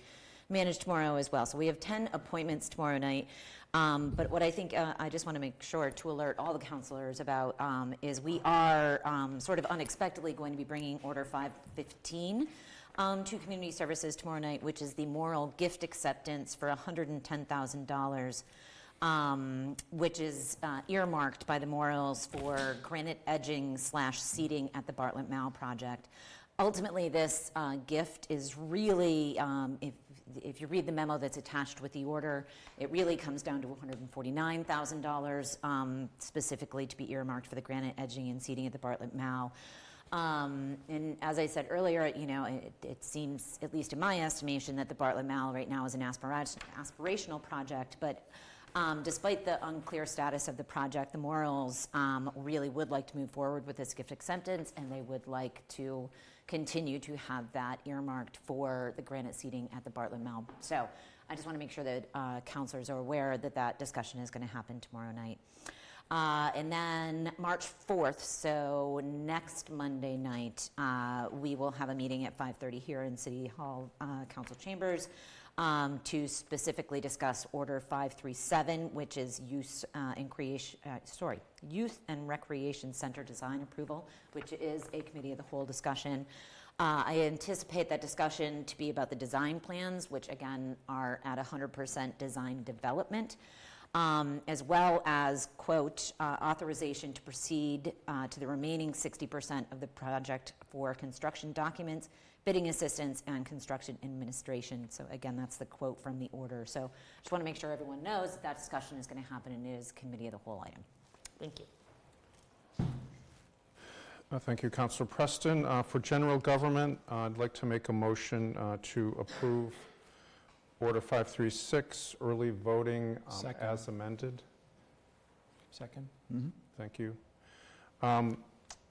Speaker 5: managed tomorrow as well. So we have 10 appointments tomorrow night. But what I think I just want to make sure to alert all the councilors about is we are sort of unexpectedly going to be bringing Order 515 to Community Services tomorrow night, which is the moral gift acceptance for $110,000. Which is earmarked by the Morals for granite edging / seating at the Bartlett Mall project. Ultimately, this gift is really, if you read the memo that's attached with the order, it really comes down to $149,000 specifically to be earmarked for the granite edging and seating at the Bartlett Mall. And as I said earlier, you know, it seems, at least in my estimation, that the Bartlett Mall right now is an aspirational project, but despite the unclear status of the project, the Morals really would like to move forward with this gift acceptance, and they would like to continue to have that earmarked for the granite seating at the Bartlett Mall. So I just want to make sure that councilors are aware that that discussion is going to happen tomorrow night. And then March 4th, so next Monday night, we will have a meeting at 5:30 here in City Hall Council Chambers to specifically discuss Order 537, which is Youth and Recreation Center Design Approval, which is a committee of the whole discussion. I anticipate that discussion to be about the design plans, which again are at 100% design development. as well as, quote, authorization to proceed to the remaining 60% of the project for construction documents, bidding assistance, and construction administration. So again, that's the quote from the order. So just want to make sure everyone knows that discussion is going to happen and is committee of the whole item. Thank you.
Speaker 6: Thank you, Councilor Preston. For general government, I'd like to make a motion to approve Order 536, early voting
Speaker 3: Second.
Speaker 6: as amended.
Speaker 3: Second?
Speaker 6: Thank you.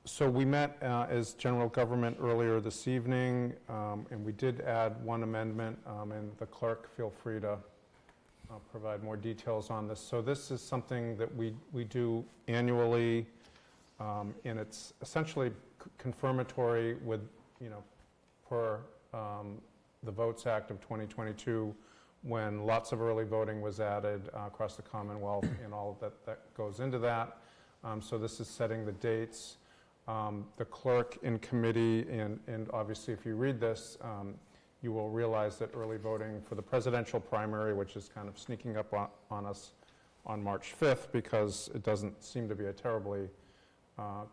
Speaker 6: So we met as general government earlier this evening, and we did add one amendment, and the clerk, feel free to provide more details on this. So this is something that we do annually, and it's essentially confirmatory with, per the Votes Act of 2022, when lots of early voting was added across the Commonwealth and all that goes into that. So this is setting the dates. The clerk in committee, and obviously if you read this, you will realize that early voting for the presidential primary, which is kind of sneaking up on us on March 5th, because it doesn't seem to be a terribly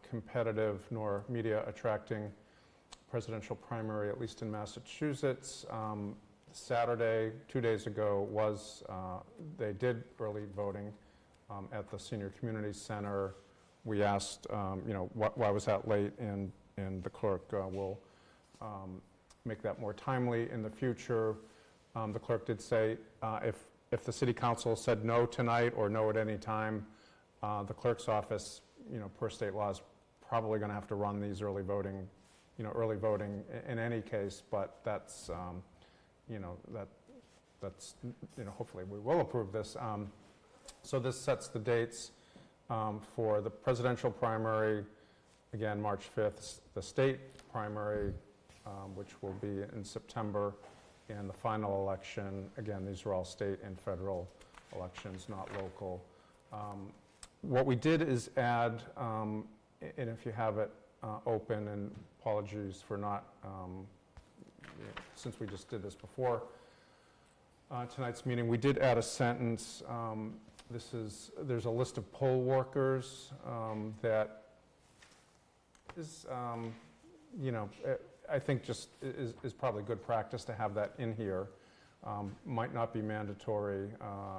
Speaker 6: competitive nor media attracting presidential primary, at least in Massachusetts. Saturday, 2 days ago, was they did early voting at the Senior Community Center. We asked, why was that late, and the clerk will make that more timely in the future. The clerk did say if the city council said no tonight or no at any time, the clerk's office, per state law, is probably going to have to run these early voting in any case. But that's, that's hopefully we will approve this. So this sets the dates for the presidential primary, again, March 5th, the state primary, which will be in September, and the final election. Again, these are all state and federal elections, not local. What we did is add, and if you have it open, and apologies for not, since we just did this before tonight's meeting, we did add a sentence. There's a list of poll workers that is, I think just is probably good practice to have that in here. Might not be mandatory,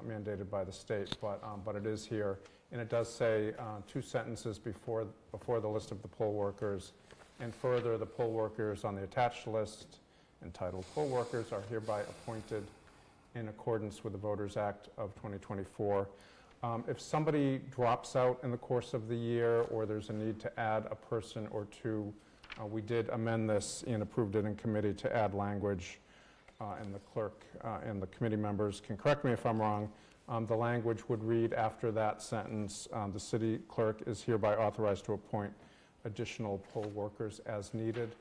Speaker 6: mandated by the state, but it is here. And it does say 2 sentences before the list of the poll workers. And further, the poll workers on the attached list, entitled poll workers, are hereby appointed in accordance with the Voters Act of 2024. If somebody drops out in the course of the year, or there's a need to add a person or two, we did amend this and approved it in committee to add language, and the clerk and the committee members can correct me if I'm wrong. The language would read after that sentence, the city clerk is hereby authorized to appoint additional poll workers as needed.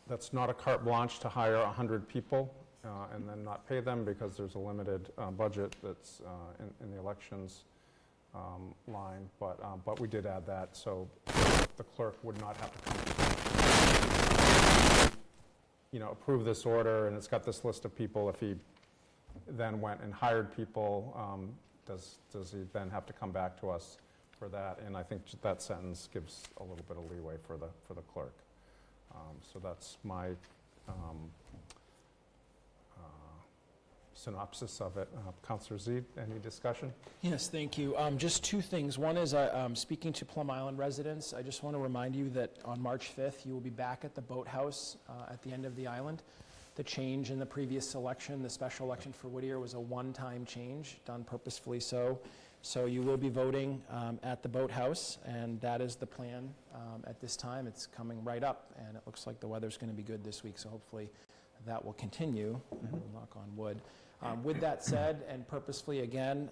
Speaker 6: That's not a carte blanche to hire 100 people and then not pay them, because there's a limited budget that's in the elections line, but we did add that, so the clerk would not have to come, approve this order, and it's got this list of people. If he then went and hired people, does he then have to come back to us for that? And I think that sentence gives a little bit of leeway for the clerk. So that's my synopsis of it. Councillor Zede, any discussion?
Speaker 3: Yes, thank you. Just 2 things. One is, speaking to Plum Island residents, I just want to remind you that on March 5th, you will be back at the boathouse at the end of the island. The change in the previous election, the special election for Whittier, was a one-time change, done purposefully so. So you will be voting at the boathouse, and that is the plan at this time. It's coming right up, and it looks like the weather's going to be good this week, so hopefully that will continue. Knock on wood. With that said, and purposefully again,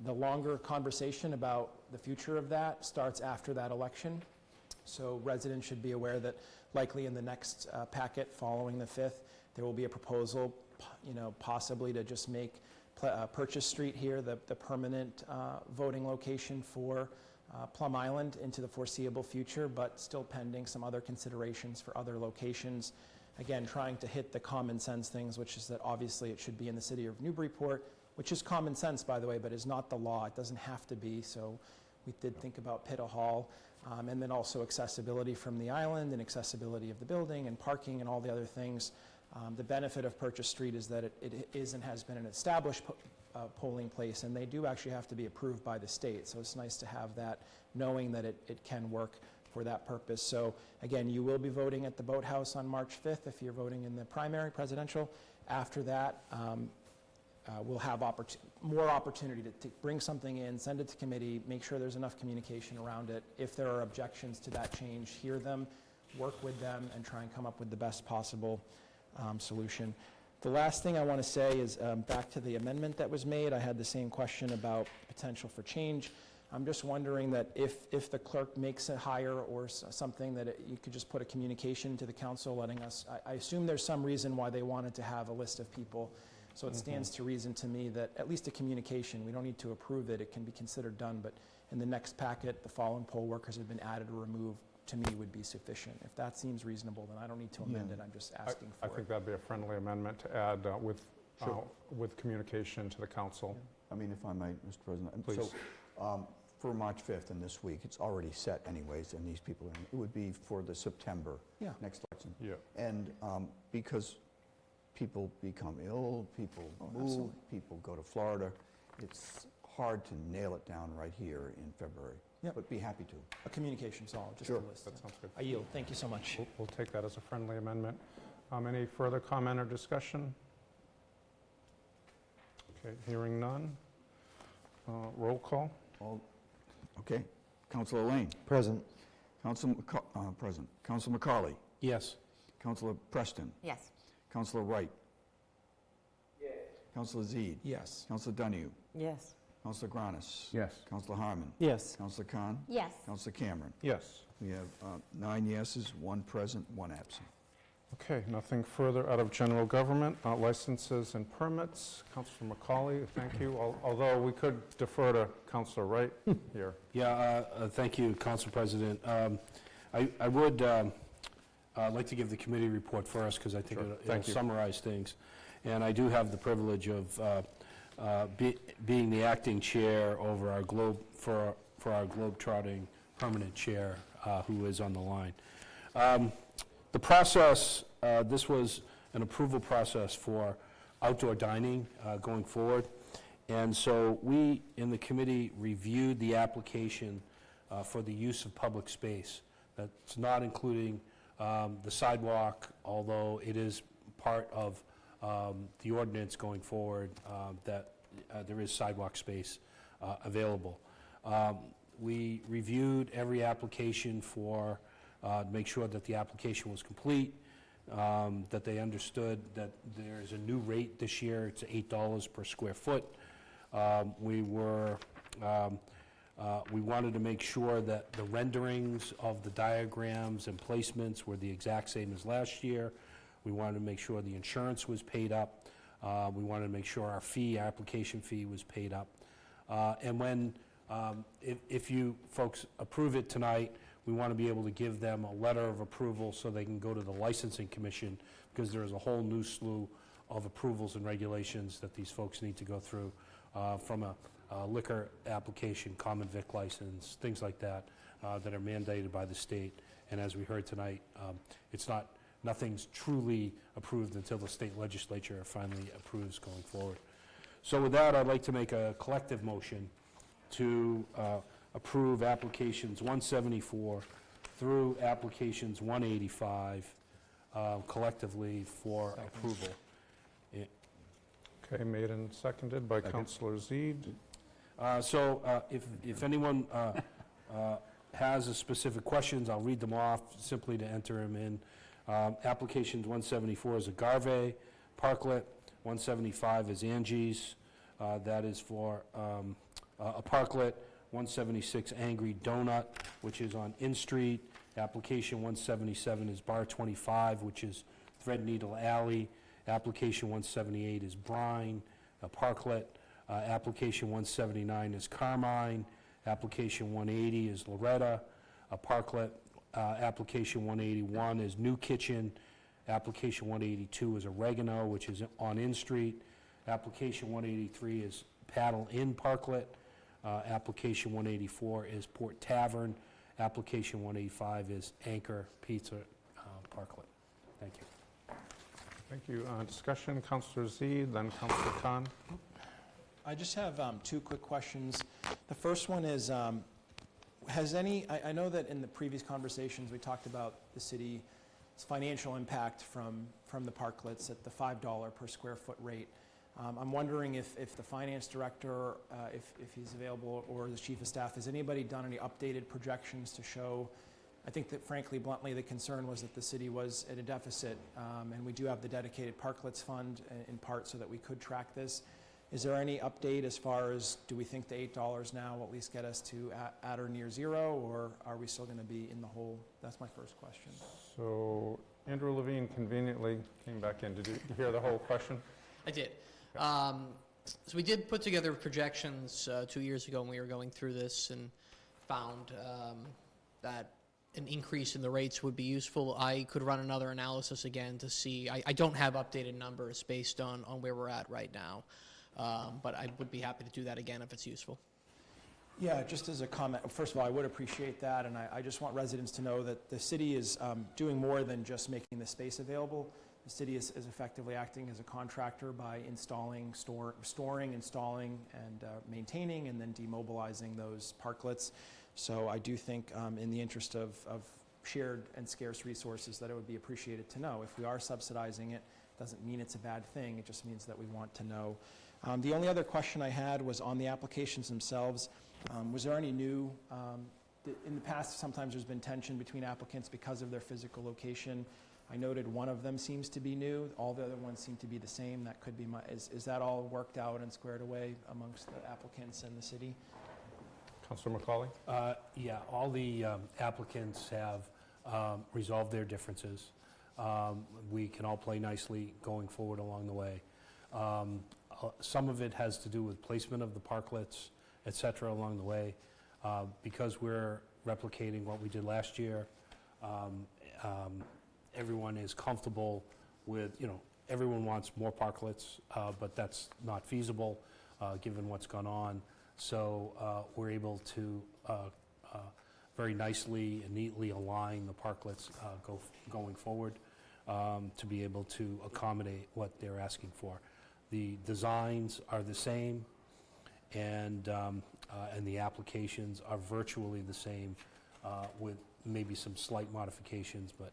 Speaker 3: the longer conversation about the future of that starts after that election. So residents should be aware that likely in the next packet following the 5th, there will be a proposal, possibly to just make Purchase Street here the permanent voting location for Plum Island into the foreseeable future, but still pending some other considerations for other locations. Again, trying to hit the common sense things, which is that obviously it should be in the city of Newburyport which is common sense, by the way, but is not the law. It doesn't have to be, so we did think about Pitta Hall, and then also accessibility from the island and accessibility of the building and parking and all the other things. The benefit of Purchase Street is that it is and has been an established polling place, and they do actually have to be approved by the state, so it's nice to have that, knowing that it can work for that purpose. So again, you will be voting at the Boathouse on March 5th if you're voting in the primary presidential. After that, we'll have more opportunity to bring something in, send it to committee, make sure there's enough communication around it. If there are objections to that change, hear them, work with them, and try and come up with the best possible solution. The last thing I want to say is back to the amendment that was made. I had the same question about potential for change. I'm just wondering that if the clerk makes a hire or something, that you could just put a communication to the council letting us, I assume there's some reason why they wanted to have a list of people. So it stands to reason to me that at least a communication, we don't need to approve it, it can be considered done, but in the next packet, the following poll workers have been added or removed, to me would be sufficient. If that seems reasonable, then I don't need to amend it, I'm just asking for
Speaker 6: I
Speaker 3: it.
Speaker 6: think that'd be a friendly amendment to add with communication to the council.
Speaker 4: I mean, if I might, Mr. President.
Speaker 6: Please.
Speaker 4: So, for March 5th and this week, it's already set anyways, and these people, it would be for the September next election.
Speaker 6: Yeah.
Speaker 4: And because people become ill, people move,
Speaker 3: absolutely.
Speaker 4: people go to Florida, it's hard to nail it down right here in February.
Speaker 3: Yep.
Speaker 4: But be happy to.
Speaker 3: A communication's all, just a
Speaker 4: Sure.
Speaker 3: list.
Speaker 6: That sounds good.
Speaker 3: I yield, thank you so much.
Speaker 6: We'll take that as a friendly amendment. Any further comment or discussion? Okay, hearing none. Roll call.
Speaker 4: Okay. Councilor Lane.
Speaker 11: Present.
Speaker 4: Present. Councilor McCauley.
Speaker 1: Yes.
Speaker 4: Councilor Preston.
Speaker 5: Yes.
Speaker 4: Councilor Wright.
Speaker 10: Yes.
Speaker 4: Councilor Zede.
Speaker 3: Yes.
Speaker 4: Councilor Donahue.
Speaker 2: Yes.
Speaker 4: Councilor Granis.
Speaker 6: Yes.
Speaker 4: Councilor Harmon.
Speaker 7: Yes.
Speaker 4: Councilor Khan.
Speaker 9: Yes.
Speaker 4: Councilor Cameron.
Speaker 6: Yes.
Speaker 4: We have 9 yeses, 1 present, 1 absent.
Speaker 6: Okay, nothing further out of general government. Licenses and permits. Councilor McCauley, thank you. Although we could defer to Councilor Wright here.
Speaker 1: Yeah, thank you, Council President. I would like to give the committee report first, because I think
Speaker 6: Sure.
Speaker 1: it'll
Speaker 6: Thank you.
Speaker 1: summarize things. And I do have the privilege of being the acting chair over our for our Globetrotting permanent chair, who is on the line. The process, this was an approval process for outdoor dining going forward. And so we, in the committee, reviewed the application for the use of public space. That's not including the sidewalk, although it is part of the ordinance going forward that there is sidewalk space available. We reviewed every application for to make sure that the application was complete, that they understood that there's a new rate this year. It's $8 per square foot. We wanted to make sure that the renderings of the diagrams and placements were the exact same as last year. We wanted to make sure the insurance was paid up. We wanted to make sure our application fee was paid up. And when, if you folks approve it tonight, we want to be able to give them a letter of approval so they can go to the licensing commission, because there is a whole new slew of approvals and regulations that these folks need to go through, from a liquor application, common vic license, things like that, that are mandated by the state. And as we heard tonight, nothing's truly approved until the state legislature finally approves going forward. So with that, I'd like to make a collective motion to approve applications 174 through applications 185 collectively for approval.
Speaker 6: Okay, made and seconded by Councilor Zede.
Speaker 1: So if anyone has a specific questions, I'll read them off simply to enter them in. Applications 174 is Agave Parklet, 175 is Angie's, that is for a parklet. 176 Angry Donut, which is on In Street. Application 177 is Bar 25, which is Threadneedle Alley. Application 178 is Brine, a parklet. Application 179 is Carmine. Application 180 is Loretta, a parklet. Application 181 is New Kitchen. Application 182 is Oregano, which is on In Street. Application 183 is Paddle Inn Parklet. Application 184 is Port Tavern. Application 185 is Anchor Pizza Parklet. Thank you.
Speaker 6: Thank you. Discussion, Councillor Z, then Councillor Khan.
Speaker 3: I just have two quick questions. The first one is, has any, I know that in the previous conversations, we talked about the city's financial impact from the parklets at the $5 per square foot rate. I'm wondering if the finance director, if he's available, or the chief of staff, has anybody done any updated projections to show? I think that frankly, bluntly, the concern was that the city was at a deficit, and we do have the dedicated parklets fund in part so that we could track this. Is there any update as far as, do we think the $8 now will at least get us to at or near zero, or are we still going to be in the hole? That's my first question.
Speaker 6: So Andrew Levine conveniently came back in. Did you hear the whole question?
Speaker 8: I did. So we did put together projections 2 years ago when we were going through this, and found that an increase in the rates would be useful. I could run another analysis again to see. I don't have updated numbers based on where we're at right now, but I would be happy to do that again if it's useful.
Speaker 3: Yeah, just as a comment, first of all, I would appreciate that, and I just want residents to know that the city is doing more than just making the space available. The city is effectively acting as a contractor by installing, storing, installing, and maintaining, and then demobilizing those parklets. So I do think in the interest of shared and scarce resources that it would be appreciated to know. If we are subsidizing it, doesn't mean it's a bad thing, it just means that we want to know. The only other question I had was on the applications themselves. Was there any new, in the past sometimes there's been tension between applicants because of their physical location. I noted one of them seems to be new, all the other ones seem to be the same. That could be is that all worked out and squared away amongst the applicants and the city?
Speaker 6: Councillor McCauley?
Speaker 1: Yeah, all the applicants have resolved their differences. We can all play nicely going forward along the way. Some of it has to do with placement of the parklets, et cetera, along the way. Because we're replicating what we did last year, everyone is comfortable with, everyone wants more parklets, but that's not feasible given what's gone on. So we're able to very nicely and neatly align the parklets going forward to be able to accommodate what they're asking for. The designs are the same, and the applications are virtually the same with maybe some slight modifications, but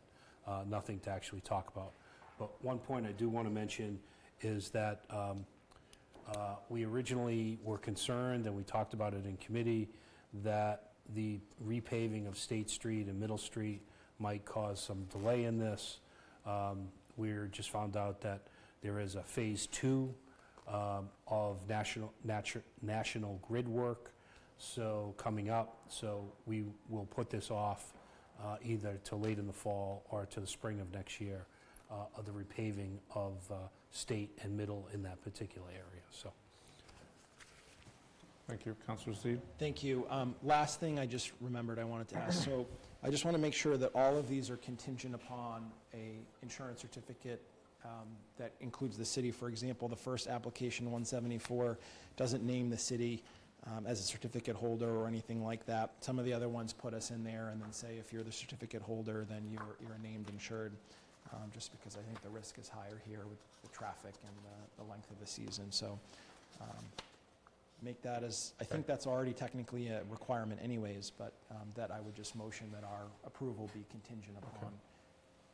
Speaker 1: nothing to actually talk about. But one point I do want to mention is that we originally were concerned, and we talked about it in committee, that the repaving of State Street and Middle Street might cause some delay in this. We're just found out that there is a phase 2 of national grid work coming up, so we will put this off either to late in the fall or to the spring of next year, of the repaving of State and Middle in that particular area. So,
Speaker 6: Thank you. Councillor Z?
Speaker 3: Thank you. Last thing I just remembered I wanted to ask. So I just want to make sure that all of these are contingent upon a insurance certificate that includes the city. For example, the first application, 174, doesn't name the city as a certificate holder or anything like that. Some of the other ones put us in there and then say if you're the certificate holder, then you're named insured, just because I think the risk is higher here with the traffic and the length of the season. So make that as, I think that's already technically a requirement anyways, but that I would just motion that our approval be contingent upon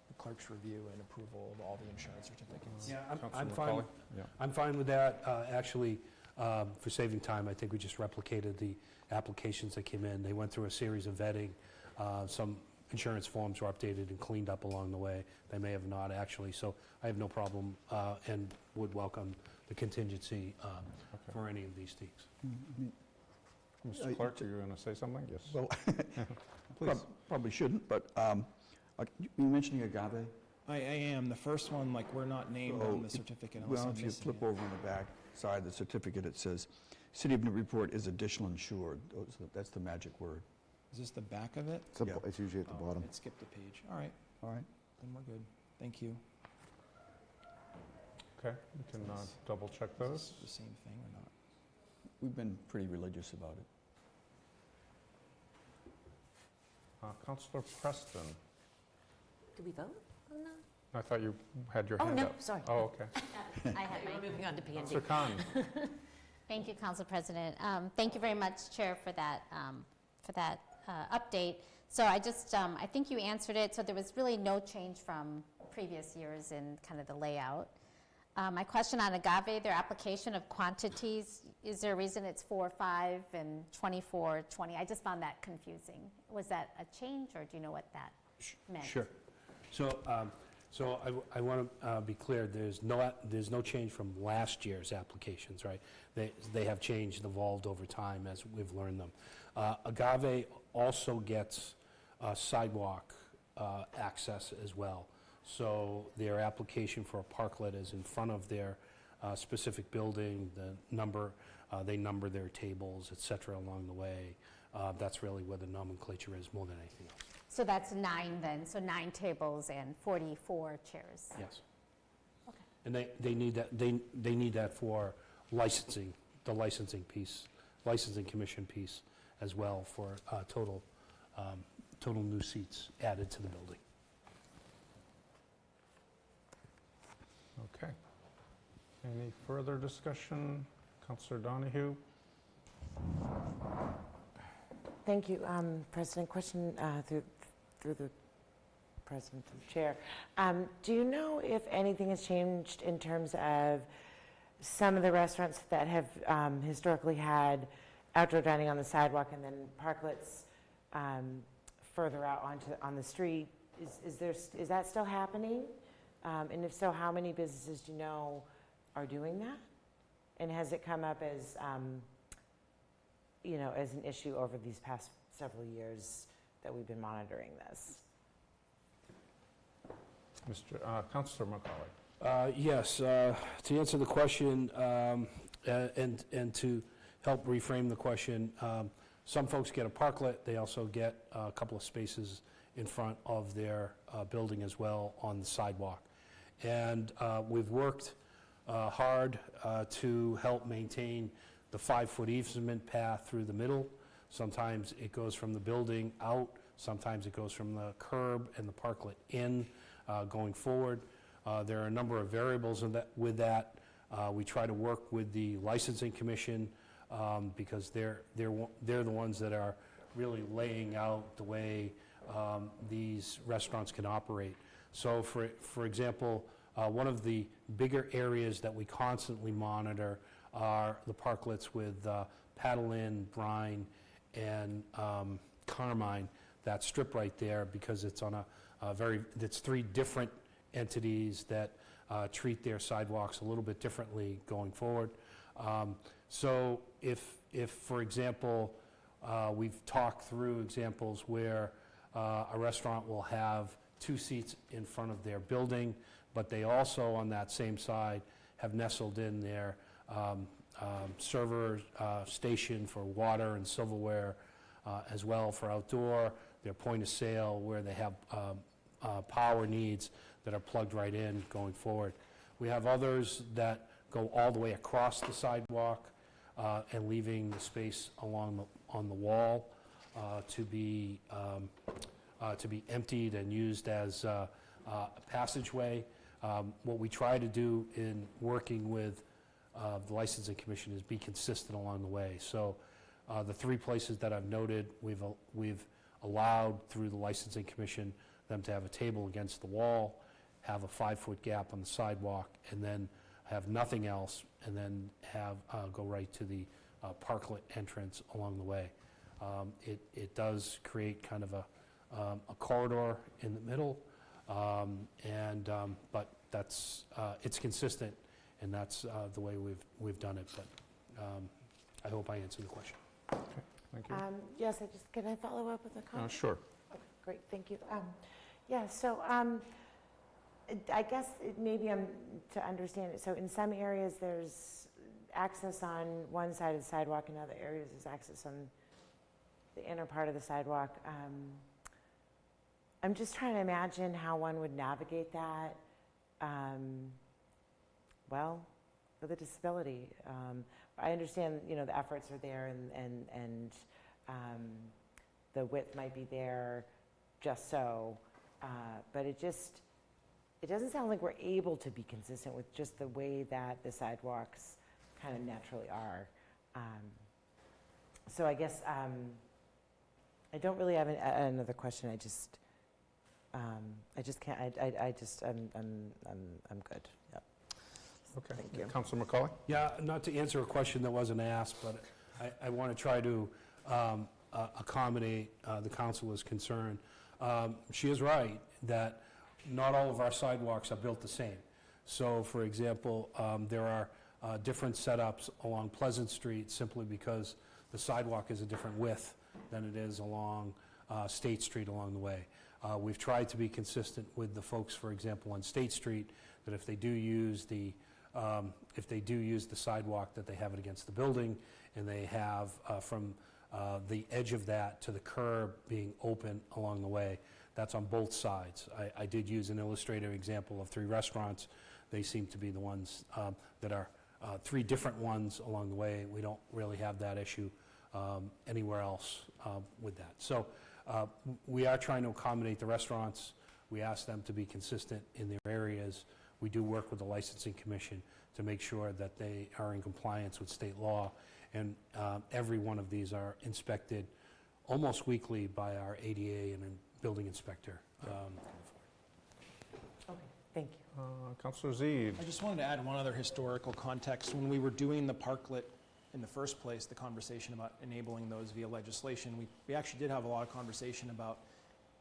Speaker 3: the clerk's review and approval of all the insurance certificates.
Speaker 1: yeah,
Speaker 6: Councillor
Speaker 1: I'm fine.
Speaker 6: McCauley? Yeah.
Speaker 1: I'm fine with that. Actually, for saving time, I think we just replicated the applications that came in. They went through a series of vetting. Some insurance forms were updated and cleaned up along the way. They may have not actually, so I have no problem and would welcome the contingency for any of these things.
Speaker 6: Mr. Clerk, are you going to say something? Yes.
Speaker 4: Well,
Speaker 6: Please.
Speaker 4: probably shouldn't, but you mentioning agave?
Speaker 3: I am. The first one, like, we're not named on the certificate unless
Speaker 4: Well,
Speaker 3: I'm
Speaker 4: if you
Speaker 3: missing
Speaker 4: flip
Speaker 3: it.
Speaker 4: over on the back side of the certificate, it says, City of Newburyport is additional insured. That's the magic word.
Speaker 3: Is this the back of it?
Speaker 11: It's,
Speaker 4: Yeah.
Speaker 11: it's usually at the
Speaker 3: Oh,
Speaker 11: bottom.
Speaker 3: it skipped a page. All right,
Speaker 4: All right?
Speaker 3: then we're good. Thank you.
Speaker 6: Okay, we can double check
Speaker 4: Is
Speaker 6: those.
Speaker 4: this the same thing or not? We've been pretty religious about it.
Speaker 6: Councillor Preston,
Speaker 2: Do we vote on that?
Speaker 6: I thought you had your
Speaker 2: Oh,
Speaker 6: hand
Speaker 2: no,
Speaker 6: up.
Speaker 2: sorry.
Speaker 6: Oh, okay.
Speaker 9: I have
Speaker 2: We're
Speaker 9: my
Speaker 2: moving on to P&D.
Speaker 6: Councillor Khan.
Speaker 9: Thank you, Council President. Thank you very much, Chair, for that update. So I just, I think you answered it. So there was really no change from previous years in kind of the layout. My question on Agave, their application of quantities, is there a reason it's 4, 5, and 24, 20? I just found that confusing. Was that a change, or do you know what that meant?
Speaker 1: Sure. So I want to be clear, there's no change from last year's applications, right? They have changed, evolved over time as we've learned them. Agave also gets sidewalk access as well. So their application for a parklet is in front of their specific building, they number their tables, et cetera, along the way. That's really where the nomenclature is more than anything else.
Speaker 9: So that's 9 then, so 9 tables and 44 chairs.
Speaker 1: Yes.
Speaker 9: Okay.
Speaker 1: And they need that, they need that for licensing, the licensing piece, licensing commission piece as well for total new seats added to the building.
Speaker 6: Okay. Any further discussion? Councillor Donahue?
Speaker 2: Thank you, President. Question through the President and Chair. Do you know if anything has changed in terms of some of the restaurants that have historically had outdoor dining on the sidewalk and then parklets further out on the street? Is that still happening? And if so, how many businesses do you know are doing that? And has it come up as as an issue over these past several years that we've been monitoring this?
Speaker 6: Councillor McCauley.
Speaker 1: Yes, to answer the question and to help reframe the question, some folks get a parklet. They also get a couple of spaces in front of their building as well on the sidewalk. And we've worked hard to help maintain the 5-foot easement path through the middle. Sometimes it goes from the building out, sometimes it goes from the curb and the parklet in going forward. There are a number of variables with that. We try to work with the licensing commission because they're the ones that are really laying out the way these restaurants can operate. So for example, one of the bigger areas that we constantly monitor are the parklets with Paddle Inn, Brine, and Carmine, that strip right there, because it's on it's 3 different entities that treat their sidewalks a little bit differently going forward. So if for example, we've talked through examples where a restaurant will have 2 seats in front of their building, but they also on that same side have nestled in their server station for water and silverware as well for outdoor, their point of sale where they have power needs that are plugged right in going forward. We have others that go all the way across the sidewalk and leaving the space on the wall to be emptied and used as a passageway. What we try to do in working with the licensing commission is be consistent along the way. So the 3 places that I've noted, we've allowed through the licensing commission them to have a table against the wall, have a 5-foot gap on the sidewalk, and then have nothing else, and then have go right to the parklet entrance along the way. It does create kind of a corridor in the middle, but that's it's consistent, and that's the way we've done it. But I hope I answered the question.
Speaker 6: Okay, thank you.
Speaker 2: Yes, can I follow up with a comment?
Speaker 6: Sure.
Speaker 2: Okay, great, thank you. Yeah, so I guess maybe to understand it, so in some areas there's access on one side of the sidewalk, in other areas there's access on the inner part of the sidewalk. I'm just trying to imagine how one would navigate that well, with a disability. I understand, you know, the efforts are there and the width might be there just so, but it doesn't sound like we're able to be consistent with just the way that the sidewalks kind of naturally are. So I guess I don't really have another question. I just can't. I'm good. Yep.
Speaker 6: Okay.
Speaker 2: Thank you.
Speaker 6: Councilor McCauley?
Speaker 1: Yeah, not to answer a question that wasn't asked, but I want to try to accommodate the councilor's concern. She is right that not all of our sidewalks are built the same. So, for example, there are different setups along Pleasant Street simply because the sidewalk is a different width than it is along State Street along the way. We've tried to be consistent with the folks, for example, on State Street, that if they do use the sidewalk, that they have it against the building, and they have from the edge of that to the curb being open along the way. That's on both sides. I did use an illustrative example of 3 restaurants. They seem to be the ones that are 3 different ones along the way. We don't really have that issue anywhere else with that. So we are trying to accommodate the restaurants. We ask them to be consistent in their areas. We do work with the licensing commission to make sure that they are in compliance with state law. And every one of these are inspected almost weekly by our ADA and building inspector.
Speaker 2: Okay, thank you.
Speaker 6: Councilor Zede?
Speaker 13: I just wanted to add one other historical context. When we were doing the parklet in the first place, the conversation about enabling those via legislation, we actually did have a lot of conversation about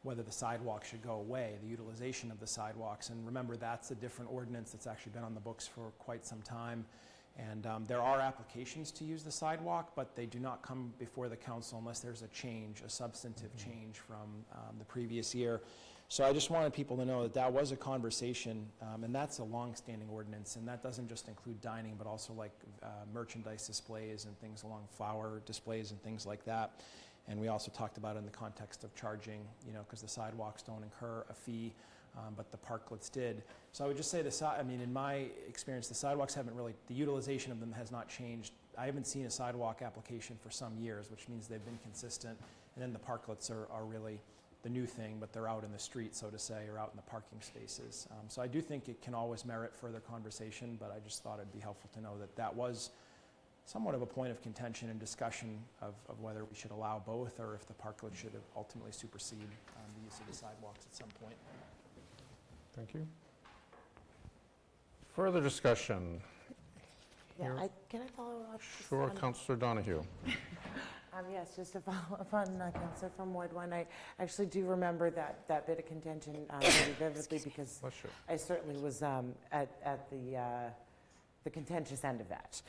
Speaker 13: whether the sidewalk should go away, the utilization of the sidewalks. And remember, that's a different ordinance that's actually been on the books for quite some time. And there are applications to use the sidewalk, but they do not come before the council unless there's a change, a substantive change from the previous year. So I just wanted people to know that that was a conversation, and that's a long-standing ordinance, and that doesn't just include dining, but also like merchandise displays and things along flower displays and things like that. And we also talked about it in the context of charging, you know, because the sidewalks don't incur a fee, but the parklets did. So I would just say in my experience, the sidewalks haven't really, the utilization of them has not changed. I haven't seen a sidewalk application for some years, which means they've been consistent. And then the parklets are really the new thing, but they're out in the street, so to say, or out in the parking spaces. So I do think it can always merit further conversation, but I just thought it'd be helpful to know that that was somewhat of a point of contention and discussion of whether we should allow both or if the parklet should ultimately supersede the use of the sidewalks at some point.
Speaker 6: Thank you. Further discussion?
Speaker 2: Yeah, can I follow up?
Speaker 6: Sure, Councilor Donahue.
Speaker 2: Yes, just to follow up on Councilor from Ward 1, I actually do remember that bit of contention pretty vividly because
Speaker 6: Bless you.
Speaker 2: I certainly was at the contentious end of that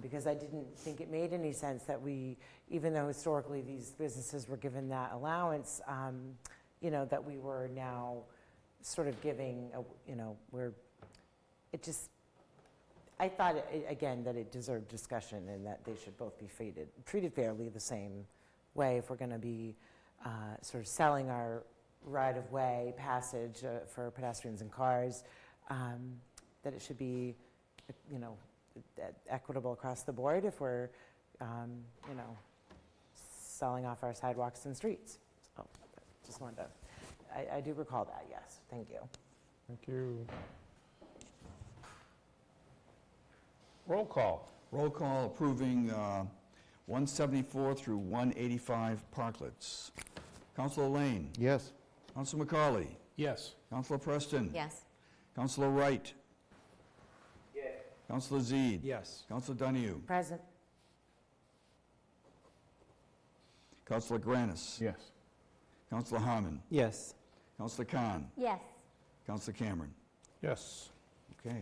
Speaker 2: because I didn't think it made any sense that we, even though historically these businesses were given that allowance, you know, that we were now sort of giving, I thought, again, that it deserved discussion and that they should both be treated fairly the same way if we're going to be sort of selling our right-of-way passage for pedestrians and cars, that it should be, you know, equitable across the board if we're, you know, selling off our sidewalks and streets. So just wanted to, I do recall that, yes. Thank you.
Speaker 6: Thank you. Roll call.
Speaker 4: Roll call approving 174 through 185 parklets. Councilor Lane?
Speaker 11: Yes.
Speaker 4: Councilor McCauley?
Speaker 1: Yes.
Speaker 4: Councilor Preston?
Speaker 5: Yes.
Speaker 4: Councilor Wright?
Speaker 10: Yes.
Speaker 4: Councilor Zede?
Speaker 13: Yes.
Speaker 4: Councilor Donahue?
Speaker 2: Present.
Speaker 4: Councilor Granis?
Speaker 11: Yes.
Speaker 4: Councilor Harmon?
Speaker 7: Yes.
Speaker 4: Councilor Khan?
Speaker 9: Yes.
Speaker 4: Councilor Cameron?
Speaker 6: Yes.
Speaker 4: Okay,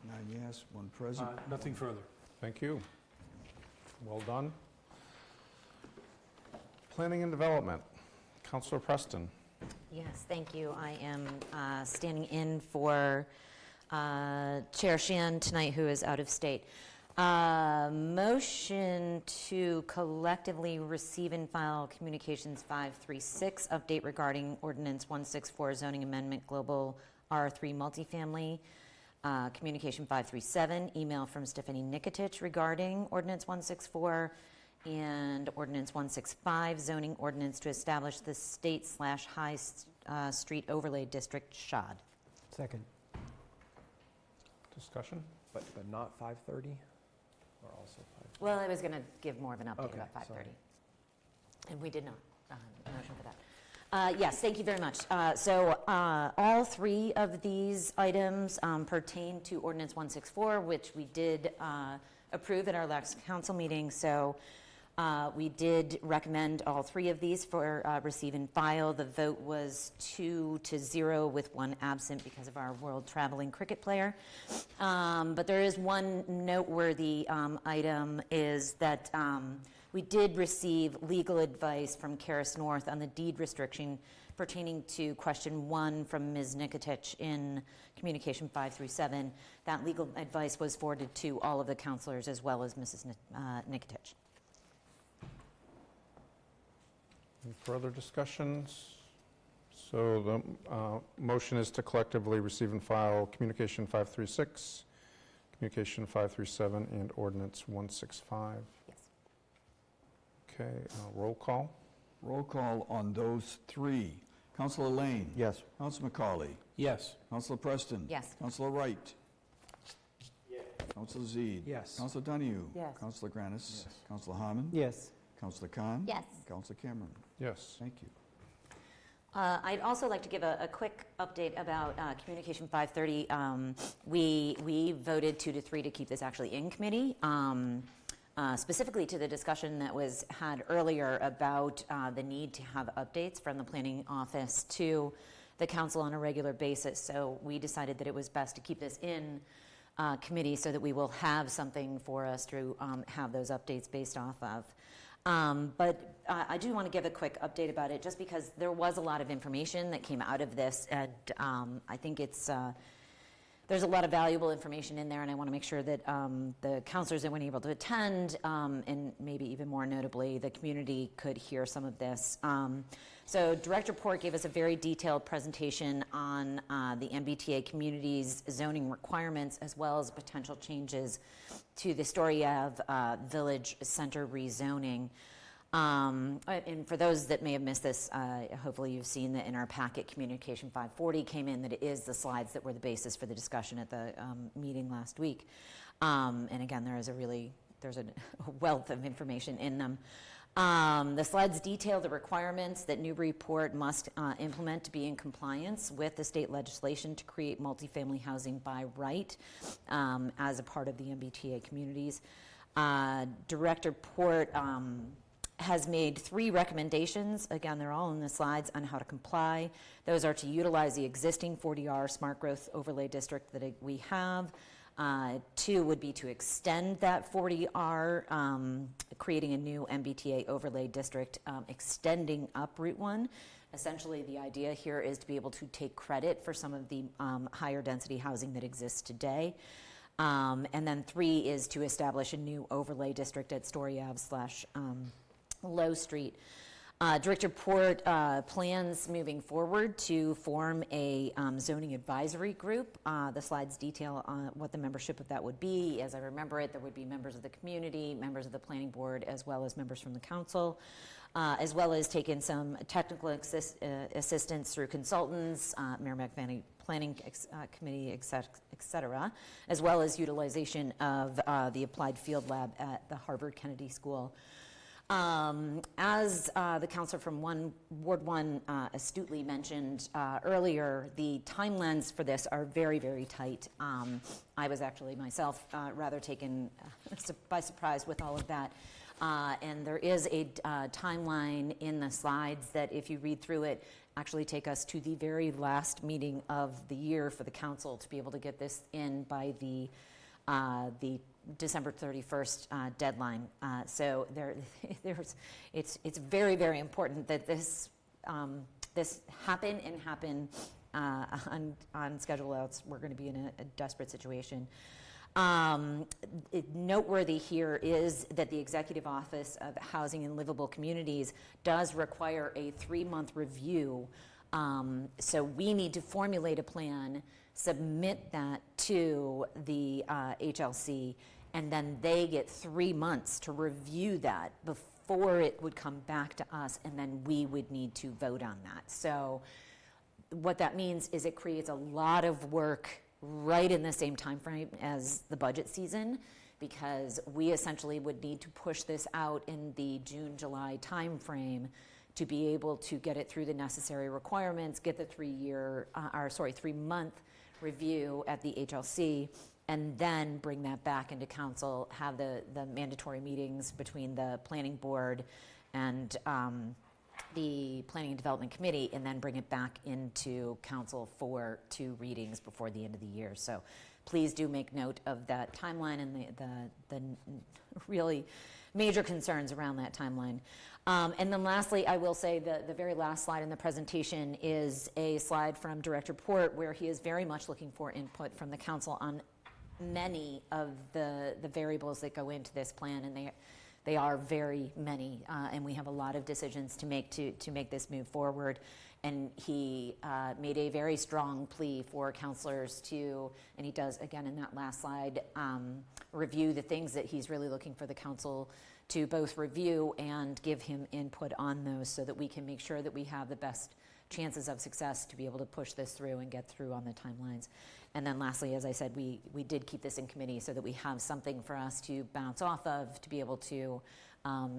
Speaker 4: 9 yes, 1 present.
Speaker 1: Nothing further.
Speaker 6: Thank you. Well done. Planning and Development. Councilor Preston.
Speaker 5: Yes, thank you. I am standing in for Chair Sheehan tonight, who is out of state. Motion to collectively receive and file Communications 536, update regarding Ordinance 164 zoning amendment, global R3 multifamily. Communication 537, email from Stephanie Nikotich regarding Ordinance 164, and Ordinance 165, zoning ordinance to establish the state/high street overlay district, SHOD.
Speaker 7: Second.
Speaker 6: Discussion?
Speaker 13: But not 5:30? Or also 5:30?
Speaker 5: Well, I was going to give more of an update
Speaker 13: Okay,
Speaker 5: about 5:30.
Speaker 13: sorry.
Speaker 5: And we did not motion for that. Yes, thank you very much. So all three of these items pertain to Ordinance 164, which we did approve at our last council meeting. So we did recommend all three of these for receive and file. The vote was 2-0 with one absent because of our world traveling cricket player. But there is one noteworthy item, is that we did receive legal advice from Karis North on the deed restriction pertaining to question 1 from Ms. Nikotich in Communication 537. That legal advice was forwarded to all of the councilors as well as Mrs. Nikotich.
Speaker 6: Any further discussions? So the motion is to collectively receive and file Communication 536, Communication 537, and Ordinance 165.
Speaker 5: Yes.
Speaker 6: Okay, roll call?
Speaker 4: Roll call on those three. Councilor Lane?
Speaker 11: Yes.
Speaker 4: Councilor McCauley?
Speaker 1: Yes.
Speaker 4: Councilor Preston?
Speaker 5: Yes.
Speaker 4: Councilor Wright?
Speaker 10: Yes.
Speaker 4: Councilor Zede?
Speaker 13: Yes.
Speaker 4: Councilor Donahue?
Speaker 2: Yes.
Speaker 4: Councilor Granis? Councilor Harmon?
Speaker 7: Yes.
Speaker 4: Councilor Khan?
Speaker 9: Yes.
Speaker 4: Councilor Cameron?
Speaker 6: Yes.
Speaker 4: Thank you.
Speaker 5: I'd also like to give a quick update about Communication 530. We voted 2-3 to keep this actually in committee, specifically to the discussion that was had earlier about the need to have updates from the planning office to the council on a regular basis. So we decided that it was best to keep this in committee so that we will have something for us to have those updates based off of. But I do want to give a quick update about it, just because there was a lot of information that came out of this, and I think there's a lot of valuable information in there, and I want to make sure that the councilors that weren't able to attend, and maybe even more notably, the community could hear some of this. So Director Port gave us a very detailed presentation on the MBTA community's zoning requirements, as well as potential changes to the Story Ave Village Center rezoning. And for those that may have missed this, hopefully you've seen that in our packet, Communication 540 came in, that it is the slides that were the basis for the discussion at the meeting last week. And again, there's a wealth of information in them. The slides detail the requirements that Newburyport must implement to be in compliance with the state legislation to create multifamily housing by right as a part of the MBTA communities. Director Port has made 3 recommendations. Again, they're all in the slides on how to comply. Those are to utilize the existing 40R smart growth overlay district that we have. 2 would be to extend that 40R, creating a new MBTA overlay district, extending up Route 1. Essentially, the idea here is to be able to take credit for some of the higher density housing that exists today. And then 3 is to establish a new overlay district at Story Ave / Low Street. Director Port plans moving forward to form a zoning advisory group. The slides detail what the membership of that would be. As I remember it, there would be members of the community, members of the planning board, as well as members from the council, as well as take in some technical assistance through consultants, Merrimack Valley Planning Committee, et cetera, as well as utilization of the Applied Field Lab at the Harvard Kennedy School. As the councilor from Ward 1 astutely mentioned earlier, the timelines for this are very, very tight. I was actually myself rather taken by surprise with all of that. And there is a timeline in the slides that, if you read through it, actually take us to the very last meeting of the year for the council to be able to get this in by the December 31st deadline. So it's very, very important that this happen and happen on schedule, else we're going to be in a desperate situation. Noteworthy here is that the Executive Office of Housing and Livable Communities does require a 3-month review So we need to formulate a plan, submit that to the HLC, and then they get 3 months to review that before it would come back to us, and then we would need to vote on that. So what that means is it creates a lot of work right in the same time frame as the budget season, because we essentially would need to push this out in the June, July timeframe to be able to get it through the necessary requirements, get the 3-month review at the HLC, and then bring that back into council, have the mandatory meetings between the planning board and the Planning and Development Committee, and then bring it back into council for 2 readings before the end of the year. So please do make note of that timeline and the really major concerns around that timeline. And then lastly, I will say the very last slide in the presentation is a slide from Director Port, where he is very much looking for input from the council on many of the variables that go into this plan, and they are very many, and we have a lot of decisions to make to make this move forward. And he made a very strong plea for councillors to, and he does again in that last slide, review the things that he's really looking for the council to both review and give him input on those, so that we can make sure that we have the best chances of success to be able to push this through and get through on the timelines. And then lastly, as I said, we did keep this in committee so that we have something for us to bounce off of, to be able to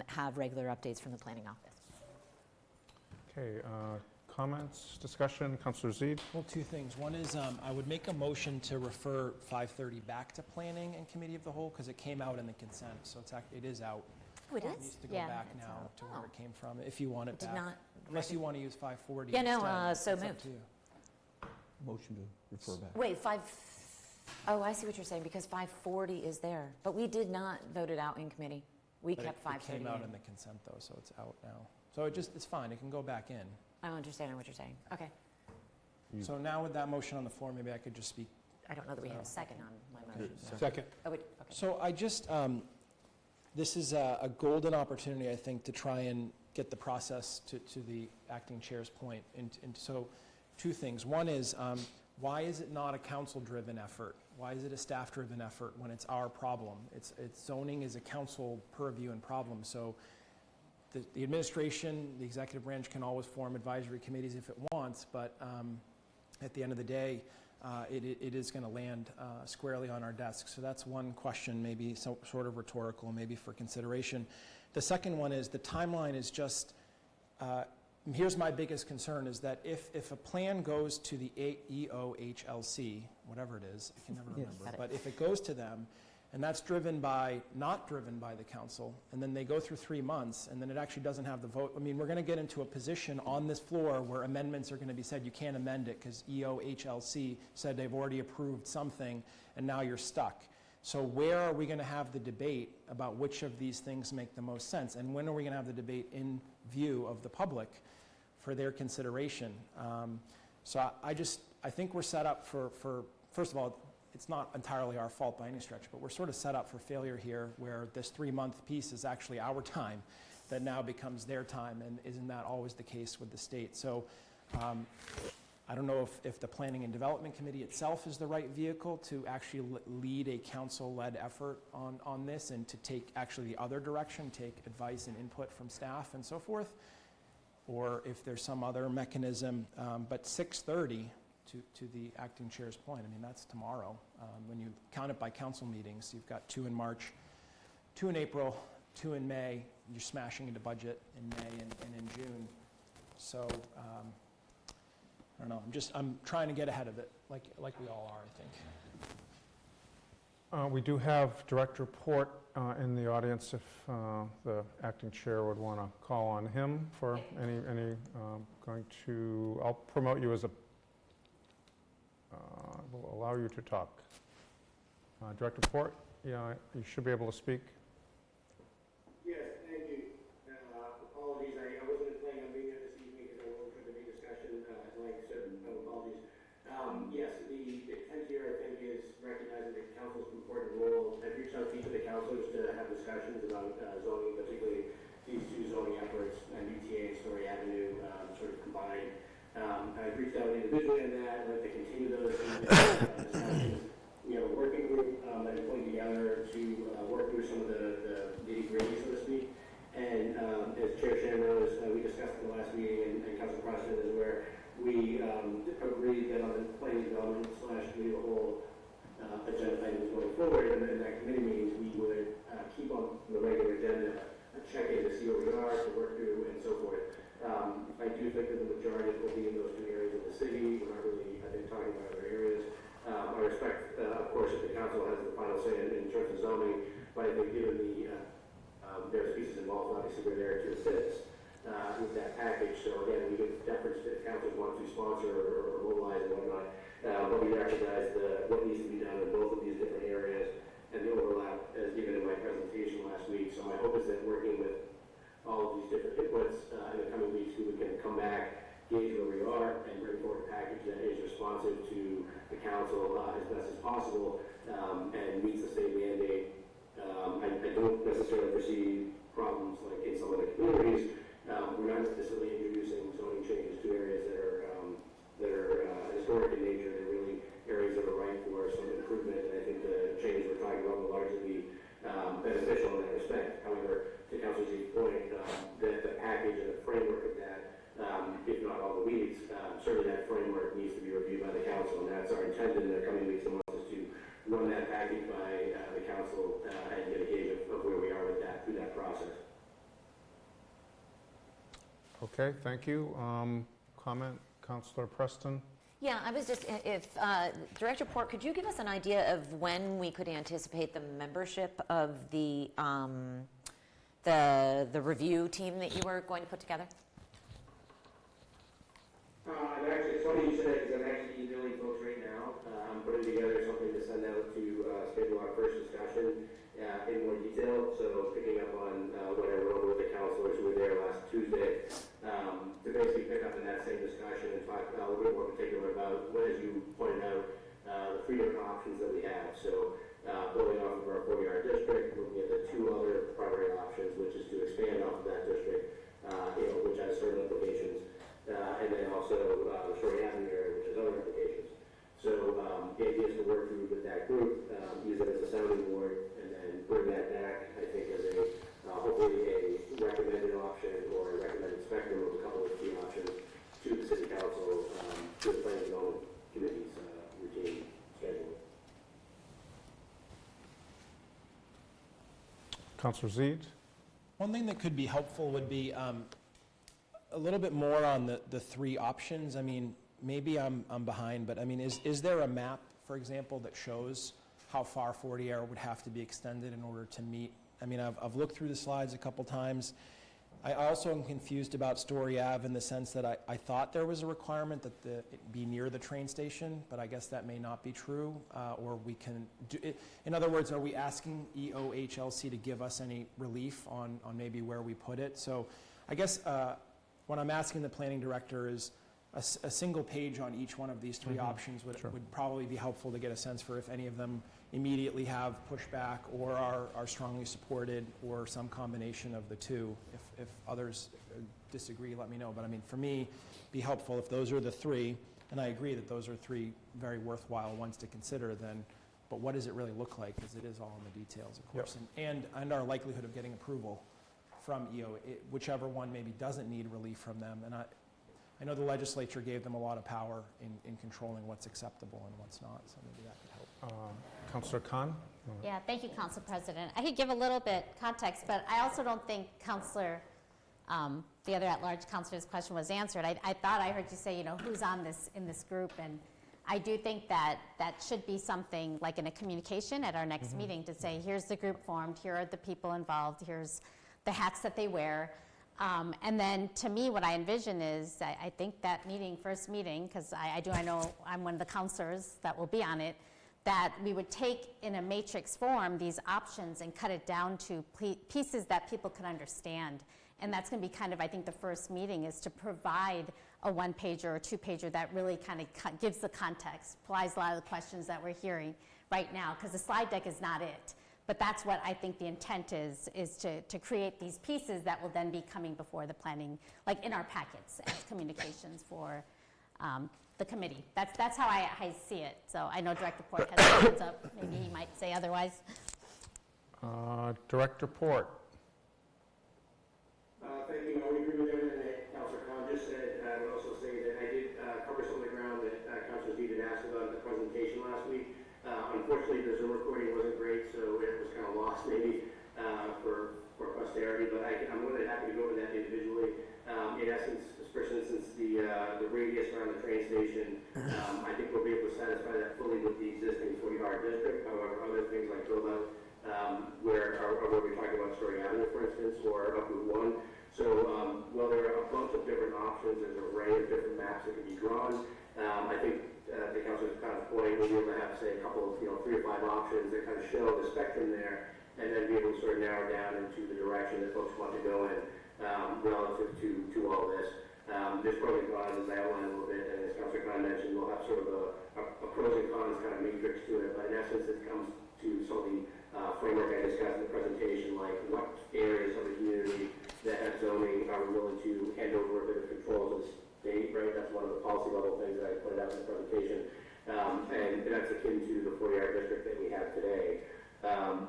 Speaker 5: have regular updates from the planning office.
Speaker 6: Okay, comments, discussion, Councillor Zede?
Speaker 13: Well, 2 things. One is I would make a motion to refer 530 back to planning and committee of the whole, because it came out in the consent, so it is out.
Speaker 5: Oh, it
Speaker 13: It
Speaker 5: is?
Speaker 13: needs to go
Speaker 9: Yeah,
Speaker 13: back
Speaker 9: it's
Speaker 13: now
Speaker 9: out.
Speaker 13: to where it came from, if you want it
Speaker 5: Did
Speaker 13: back.
Speaker 5: not
Speaker 13: Unless you want to use 540
Speaker 5: Yeah, no,
Speaker 13: instead.
Speaker 5: so
Speaker 13: It's up
Speaker 5: moved.
Speaker 13: to you.
Speaker 4: Motion to refer back.
Speaker 5: Wait, oh, I see what you're saying, because 540 is there, but we did not vote it out in committee. We
Speaker 13: But
Speaker 5: kept
Speaker 13: it
Speaker 5: 530
Speaker 13: came out
Speaker 5: in.
Speaker 13: in the consent, though, so it's out now. So it's fine, it can go back in.
Speaker 5: I'm understanding what you're saying. Okay.
Speaker 13: So now with that motion on the floor, maybe I could just speak.
Speaker 5: I don't know that we have a second on my motion.
Speaker 1: Second.
Speaker 5: Oh, wait, okay.
Speaker 13: So I just, this is a golden opportunity, I think, to try and get the process to the acting chair's point. And so 2 things. One is, why is it not a council-driven effort? Why is it a staff-driven effort when it's our problem? It's zoning is a council purview and problem. So the administration, the executive branch can always form advisory committees if it wants, but at the end of the day, it is going to land squarely on our desk. So that's one question, maybe sort of rhetorical, maybe for consideration. The second one is the timeline is just, here's my biggest concern, is that if a plan goes to the EOHLC, whatever it is, I can never remember, but if it goes to them, and that's not driven by the council, and then they go through 3 months, and then it actually doesn't have the vote. I mean, we're going to get into a position on this floor where amendments are going to be said, you can't amend it because EOHLC said they've already approved something, and now you're stuck. So where are we going to have the debate about which of these things make the most sense? And when are we going to have the debate in view of the public for their consideration? So I think we're set up for, first of all, it's not entirely our fault by any stretch, but we're sort of set up for failure here, where this 3-month piece is actually our time that now becomes their time, and isn't that always the case with the state? So I don't know if the Planning and Development Committee itself is the right vehicle to actually lead a council-led effort on this, and to take actually the other direction, take advice and input from staff and so forth, or if there's some other mechanism. But 6:30, to the acting chair's point, I mean, that's tomorrow. When you count it by council meetings, you've got 2 in March, 2 in April, 2 in May. You're smashing into budget in May and in June. So I don't know. I'm trying to get ahead of it, like we all are, I think.
Speaker 6: We do have Director Port in the audience, if the acting chair would want to call on him for any I'll promote you as will allow you to talk. Director Port, yeah, you should be able to speak.
Speaker 10: Yes, thank you. Apologies, I wasn't planning on being here this evening because I wasn't for the big discussion. Like I said, no apologies. Yes, the intent here, I think, is recognizing the council's important role. I've reached out to each of the councilors to have discussions about zoning, particularly these 2 zoning efforts, UTA and Story Avenue, sort of combined. I've reached out individually on that. I'd like to continue those discussions. We have a working group that is putting together to work through some of the nitty-gritty, so to speak. And as Chair Shan knows, we discussed in the last meeting, and Council President is aware, we agreed that on the planning development / committee of the whole agenda items going forward, and in that committee meetings, we would keep on the regular agenda, check in to see where we are, to work through, and so forth. I do think that the majority will be in those two areas of the city. We're not really, I think, talking about other areas. I respect, of course, if the council has the final say in terms of zoning, but I think given the various pieces involved, obviously we're there to assist with that package. So again, we give deference to if councils want to sponsor or mobilize and whatnot, but we recognize what needs to be done in both of these different areas and the overlap as given in my presentation last week. So my hope is that working with all of these different inputs in the coming weeks, we can come back, gauge where we are, and bring forward a package that is responsive to the council as best as possible and meets the state mandate. I don't necessarily foresee problems like in some other communities. We're not necessarily introducing zoning changes to areas that are historic in nature. They're really areas that are ripe for some improvement, and I think the changes we're talking about will largely be beneficial in that respect. However, to Councilor Z's point, the package and the framework of that, if not all the weeks, certainly that framework needs to be reviewed by the council, and that's our intent in the coming weeks and months, is to run that package by the council and get a gauge of where we are with that through that process.
Speaker 6: Okay, thank you. Comment, Councillor Preston?
Speaker 5: Yeah, I was just, if, Director Port, could you give us an idea of when we could anticipate the membership of the review team that you were going to put together?
Speaker 10: It's funny you said that, because I'm actually emailing folks right now. I'm putting together something to send out to schedule our first discussion in more detail. So picking up on what I wrote with the councilors who were there last Tuesday, to basically pick up in that same discussion and talk a little bit more particular about what, as you pointed out, the three different options that we have. So building off of our 40-yard district, looking at the two other primary options, which is to expand off of that district, which has certain implications, and then also the Shorty Avenue area, which has other implications. So the idea is to work through with that group, use it as a sounding board, and then bring that back, I think, as a hopefully a recommended option or a recommended spectrum of a couple of key options to the city council, to the planning development committee's routine schedule.
Speaker 6: Councillor Zede?
Speaker 13: One thing that could be helpful would be a little bit more on the three options. I mean, maybe I'm behind, but I mean, is there a map, for example, that shows how far 40R would have to be extended in order to meet? I mean, I've looked through the slides a couple times. I also am confused about Story Ave in the sense that I thought there was a requirement that it be near the train station, but I guess that may not be true, or we can do it. In other words, are we asking EOHLC to give us any relief on maybe where we put it? So I guess what I'm asking the planning director is a single page on each one of these three options would probably be helpful to get a sense for if any of them immediately have pushback or are strongly supported, or some combination of the two. If others disagree, let me know. But I mean, for me, be helpful if those are the three, and I agree that those are three very worthwhile ones to consider, then, but what does it really look like? Because it is all in the details, of course, and our likelihood of getting approval from EO, whichever one maybe doesn't need relief from them. And I know the legislature gave them a lot of power in controlling what's acceptable and what's not, so maybe that could help.
Speaker 6: Councillor Khan?
Speaker 9: Yeah, thank you, Council President. I could give a little bit context, but I also don't think Councillor, the other at-large Councillor's question was answered. I thought I heard you say, who's on this in this group, and I do think that should be something like in a communication at our next meeting to say, here's the group formed, here are the people involved, here's the hats that they wear. And then to me, what I envision is, I think that first meeting, because I know I'm one of the councillors that will be on it, that we would take in a matrix form these options and cut it down to pieces that people can understand. And that's going to be kind of, I think, the first meeting is to provide a one-pager or two-pager that really kind of gives the context, applies a lot of the questions that we're hearing right now, because the slide deck is not it. But that's what I think the intent is to create these pieces that will then be coming before the planning, like in our packets as communications for the committee. That's how I see it. So I know Director Port has his hands up. Maybe he might say otherwise.
Speaker 6: Director Port.
Speaker 10: Thank you. I would agree with everything that Councillor Khan just said. I would also say that I did cover some of the ground that Councillor Zee had asked about in the presentation last week. Unfortunately, the Zoom recording wasn't great, so it was kind of lost maybe for posterity, but I'm more than happy to go over that individually. In essence, for instance, the radius around the train station, I think we'll be able to satisfy that fully with the existing 40-yard district. However, other things like build-out, where we're talking about Story Avenue, for instance, or up Route 1. So while there are a bunch of different options, there's an array of different maps that can be drawn. I think the council's kind of point, we'll be able to have, say, a couple of, 3 or 5 options that kind of show the spectrum there, and then be able to sort of narrow down into the direction that folks want to go in relative to all this. There's pros and cons, as I outlined a little bit, and as Councilor Khan mentioned, we'll have sort of a pros and cons kind of matrix to it, but in essence, it comes to some of the framework I discussed in the presentation, like what areas of the community that have zoning are willing to hand over a bit of control to the state, right? That's one of the policy level things that I pointed out in the presentation. And that's akin to the 40-yard district that we have today.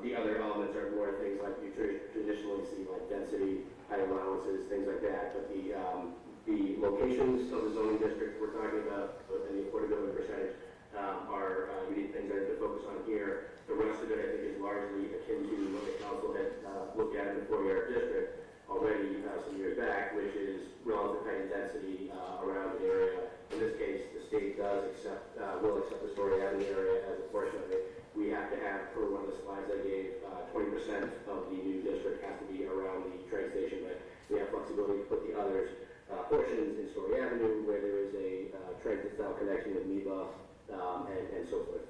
Speaker 10: The other elements are more things like you traditionally see, like density, height allowances, things like that. But the locations of the zoning district we're talking about and the affordability percentage are unique things I have to focus on here. The rest of it, I think, is largely akin to what the council had looked at in the 40-yard district already some years back, which is relative height and density around an area. In this case, the state does will accept the Story Avenue area as a portion of it. We have to have, per one of the slides I gave, 20% of the new district has to be around the train station, but we have flexibility to put the others portions in Story Avenue where there is a transit-style connection with NEBA and so forth.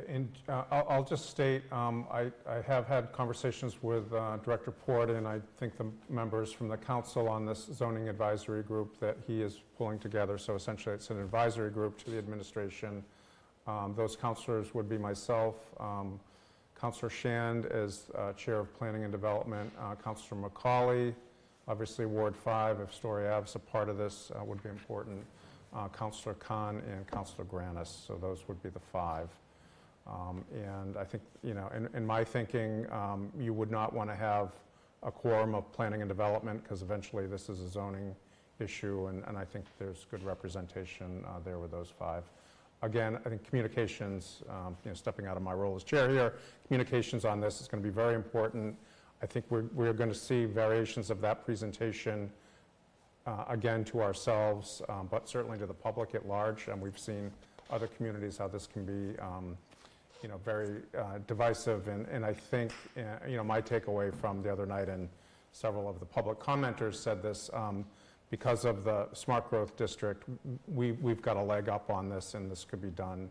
Speaker 6: And I'll just state, I have had conversations with Director Port, and I think the members from the council on this zoning advisory group that he is pulling together. So essentially, it's an advisory group to the administration. Those councilors would be myself, Councilor Shand as Chair of Planning and Development, Councilor McCauley, obviously Ward 5, if Story Ave is a part of this, would be important, Councilor Khan and Councilor Granis. So those would be the 5. And I think, in my thinking, you would not want to have a quorum of planning and development because eventually this is a zoning issue, and I think there's good representation there with those 5. Again, I think communications, stepping out of my role as chair here, communications on this is going to be very important. I think we're going to see variations of that presentation, again, to ourselves, but certainly to the public at large, and we've seen other communities how this can be very divisive, and I think, my takeaway from the other night, and several of the public commenters said this, because of the smart growth district, we've got a leg up on this, and this could be done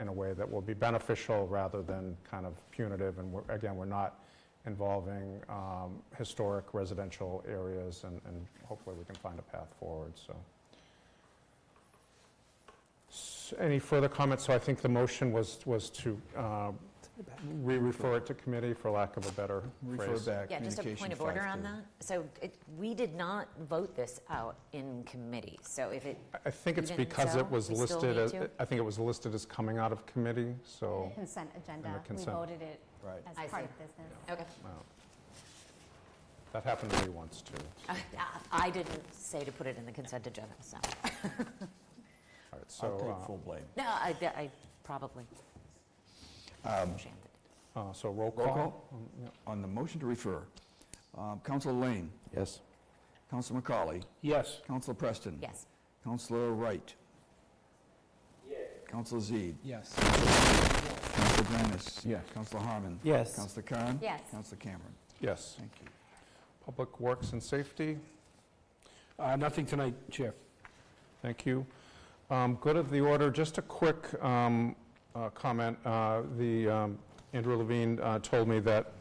Speaker 6: in a way that will be beneficial rather than kind of punitive, and we're not involving historic residential areas, and hopefully we can find a path forward, so. Any further comments? So I think the motion was to re-refer it to committee, for lack of a better
Speaker 4: Refer
Speaker 6: phrase.
Speaker 4: back.
Speaker 5: Yeah, just a
Speaker 4: Communication
Speaker 5: point of order on
Speaker 4: 5-2.
Speaker 5: that. So we did not vote this out in committee, so if it,
Speaker 6: I think it's
Speaker 5: Even
Speaker 6: because
Speaker 5: so,
Speaker 6: it was
Speaker 5: we still
Speaker 6: listed
Speaker 5: need
Speaker 6: as,
Speaker 5: to?
Speaker 6: I think it was listed as coming out of committee, so.
Speaker 9: Consent agenda,
Speaker 6: And the
Speaker 9: we
Speaker 6: consent.
Speaker 9: voted it
Speaker 4: Right.
Speaker 9: as
Speaker 5: I
Speaker 9: part
Speaker 5: see.
Speaker 9: of business.
Speaker 5: okay.
Speaker 6: Well, that happened to me once, too.
Speaker 5: I didn't say to put it in the consent agenda, so.
Speaker 6: All right, so,
Speaker 4: I'll take full blame.
Speaker 5: No, I probably shammed it.
Speaker 6: so roll call.
Speaker 4: Roll call? On the motion to refer, Councilor Lane,
Speaker 11: Yes.
Speaker 4: Councilor McCauley,
Speaker 1: Yes.
Speaker 4: Councilor Preston.
Speaker 5: Yes.
Speaker 4: Councilor Wright.
Speaker 10: Yes.
Speaker 4: Councilor Zede.
Speaker 13: Yes.
Speaker 4: Councilor Granis.
Speaker 11: Yes.
Speaker 4: Councilor Harmon.
Speaker 7: Yes.
Speaker 4: Councilor Khan.
Speaker 9: Yes.
Speaker 4: Councilor Cameron.
Speaker 6: Yes.
Speaker 4: Thank you.
Speaker 6: Public Works and Safety,
Speaker 1: Nothing tonight, Chair.
Speaker 6: thank you. Good of the order, just a quick comment. Andrew Levine told me that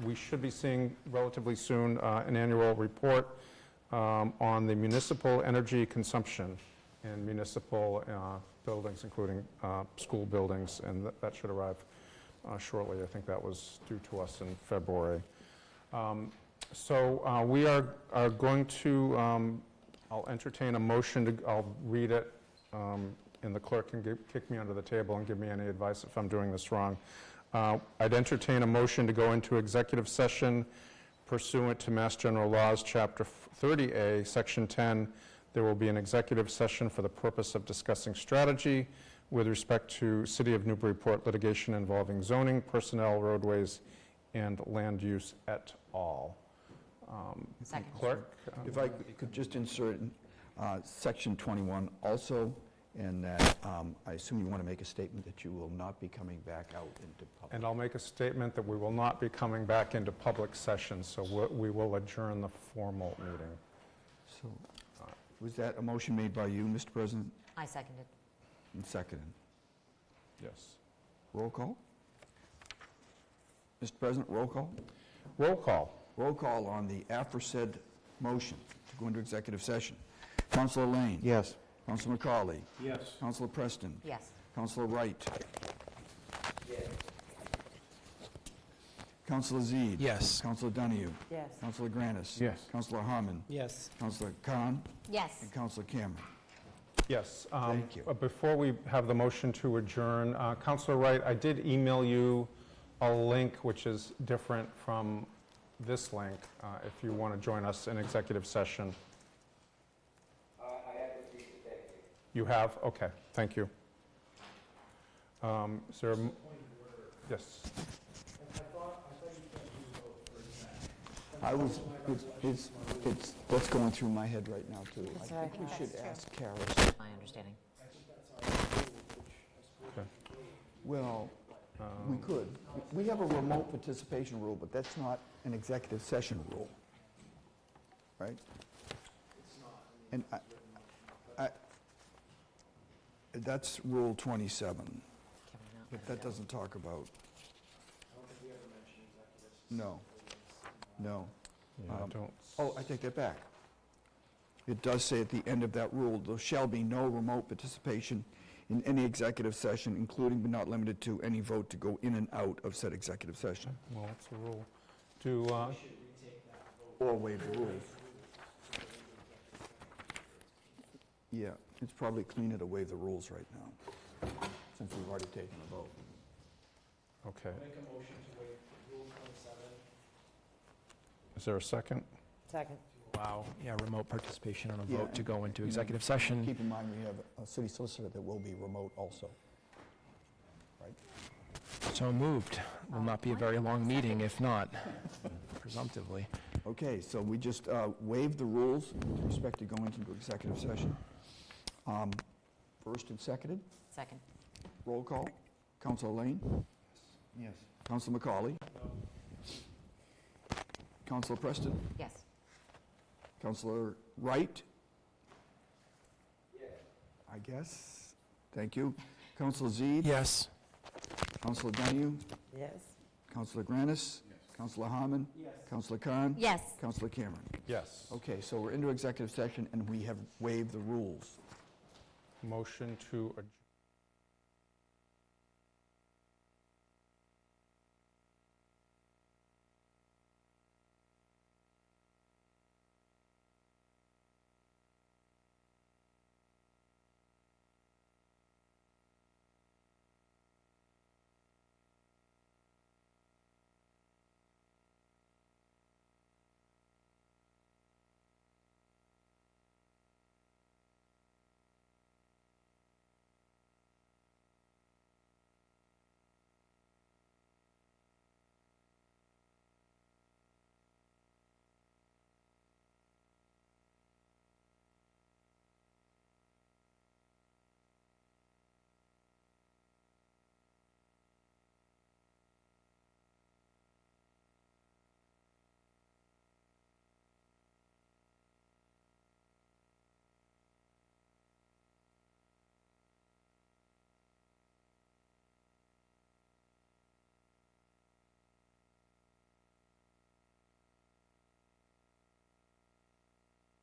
Speaker 6: we should be seeing relatively soon an annual report on the municipal energy consumption in municipal buildings, including school buildings, and that should arrive shortly. I think that was due to us in February. So we are going to, I'll entertain a motion to, I'll read it, and the clerk can kick me under the table and give me any advice if I'm doing this wrong. I'd entertain a motion to go into executive session pursuant to Mass General Laws, Chapter 30A, Section 10. There will be an executive session for the purpose of discussing strategy with respect to City of Newburyport litigation involving zoning, personnel, roadways, and land use et al.
Speaker 5: Second.
Speaker 6: Clerk?
Speaker 4: If I could just insert Section 21 also, and that I assume you want to make a statement that you will not be coming back out into public.
Speaker 6: And I'll make a statement that we will not be coming back into public session, so we will adjourn the formal meeting.
Speaker 4: So, was that a motion made by you, Mr. President?
Speaker 5: I seconded.
Speaker 4: And seconded.
Speaker 6: Yes.
Speaker 4: Roll call? Mr. President, roll call?
Speaker 6: Roll call.
Speaker 4: Roll call on the aforesaid motion to go into executive session. Councilor Lane?
Speaker 11: Yes.
Speaker 4: Councilor McCauley?
Speaker 1: Yes.
Speaker 4: Councilor Preston?
Speaker 5: Yes.
Speaker 4: Councilor Wright? Councilor Zede?
Speaker 13: Yes.
Speaker 4: Councilor Donahue?
Speaker 2: Yes.
Speaker 4: Councilor Granis?
Speaker 6: Yes.
Speaker 4: Councilor Harmon?
Speaker 7: Yes.
Speaker 4: Councilor Khan?
Speaker 9: Yes.
Speaker 4: And Councilor Cameron?
Speaker 6: Yes.
Speaker 4: Thank you.
Speaker 6: Before we have the motion to adjourn, Councilor Wright, I did email you a link which is different from this link, if you want to join us in executive session.
Speaker 10: I have received it, thank you.
Speaker 6: You have? Okay, thank you. Is there, yes.
Speaker 4: I was, that's going through my head right now, too. I
Speaker 2: That's
Speaker 4: think
Speaker 2: right.
Speaker 4: we should ask Kara.
Speaker 5: My understanding.
Speaker 6: Okay.
Speaker 4: Well, we could. We have a remote participation rule, but that's not an executive session rule, right? And that's Rule 27,
Speaker 5: Can we not
Speaker 4: but
Speaker 5: let
Speaker 4: that
Speaker 5: it go?
Speaker 4: doesn't talk about. No, no.
Speaker 6: Yeah, don't.
Speaker 4: Oh, I take that back. It does say at the end of that rule, there shall be no remote participation in any executive session, including but not limited to any vote to go in and out of said executive session,
Speaker 6: Well, that's a rule. Do,
Speaker 4: or waive the rules. Yeah, it's probably cleaner to waive the rules right now, since we've already taken a vote.
Speaker 6: okay.
Speaker 13: Make a motion to waive Rule 27.
Speaker 6: Is there a second?
Speaker 2: Second.
Speaker 13: Allow, remote participation on a
Speaker 4: Yeah,
Speaker 13: vote to go into
Speaker 4: you know,
Speaker 13: executive session.
Speaker 4: Keep in mind, we have a city solicitor that will be remote also. Right?
Speaker 13: So moved. Will not be a very long meeting if not, presumptively.
Speaker 4: Okay, so we just waived the rules with respect to going into executive session. First and seconded,
Speaker 5: Second.
Speaker 4: roll call. Councilor Lane? Yes. Councilor McCauley? Councilor Preston?
Speaker 5: Yes.
Speaker 4: Councilor Wright? Yes. I guess. Thank you. Councilor Zede?
Speaker 13: Yes.
Speaker 4: Councilor Donahue?
Speaker 2: Yes.
Speaker 4: Councilor Granis? Yes. Councilor Harmon? Yes. Councilor Khan?
Speaker 9: Yes.
Speaker 4: Councilor Cameron?
Speaker 6: Yes.
Speaker 4: Okay, so we're into executive session and we have waived the rules.
Speaker 6: Motion to adjourn.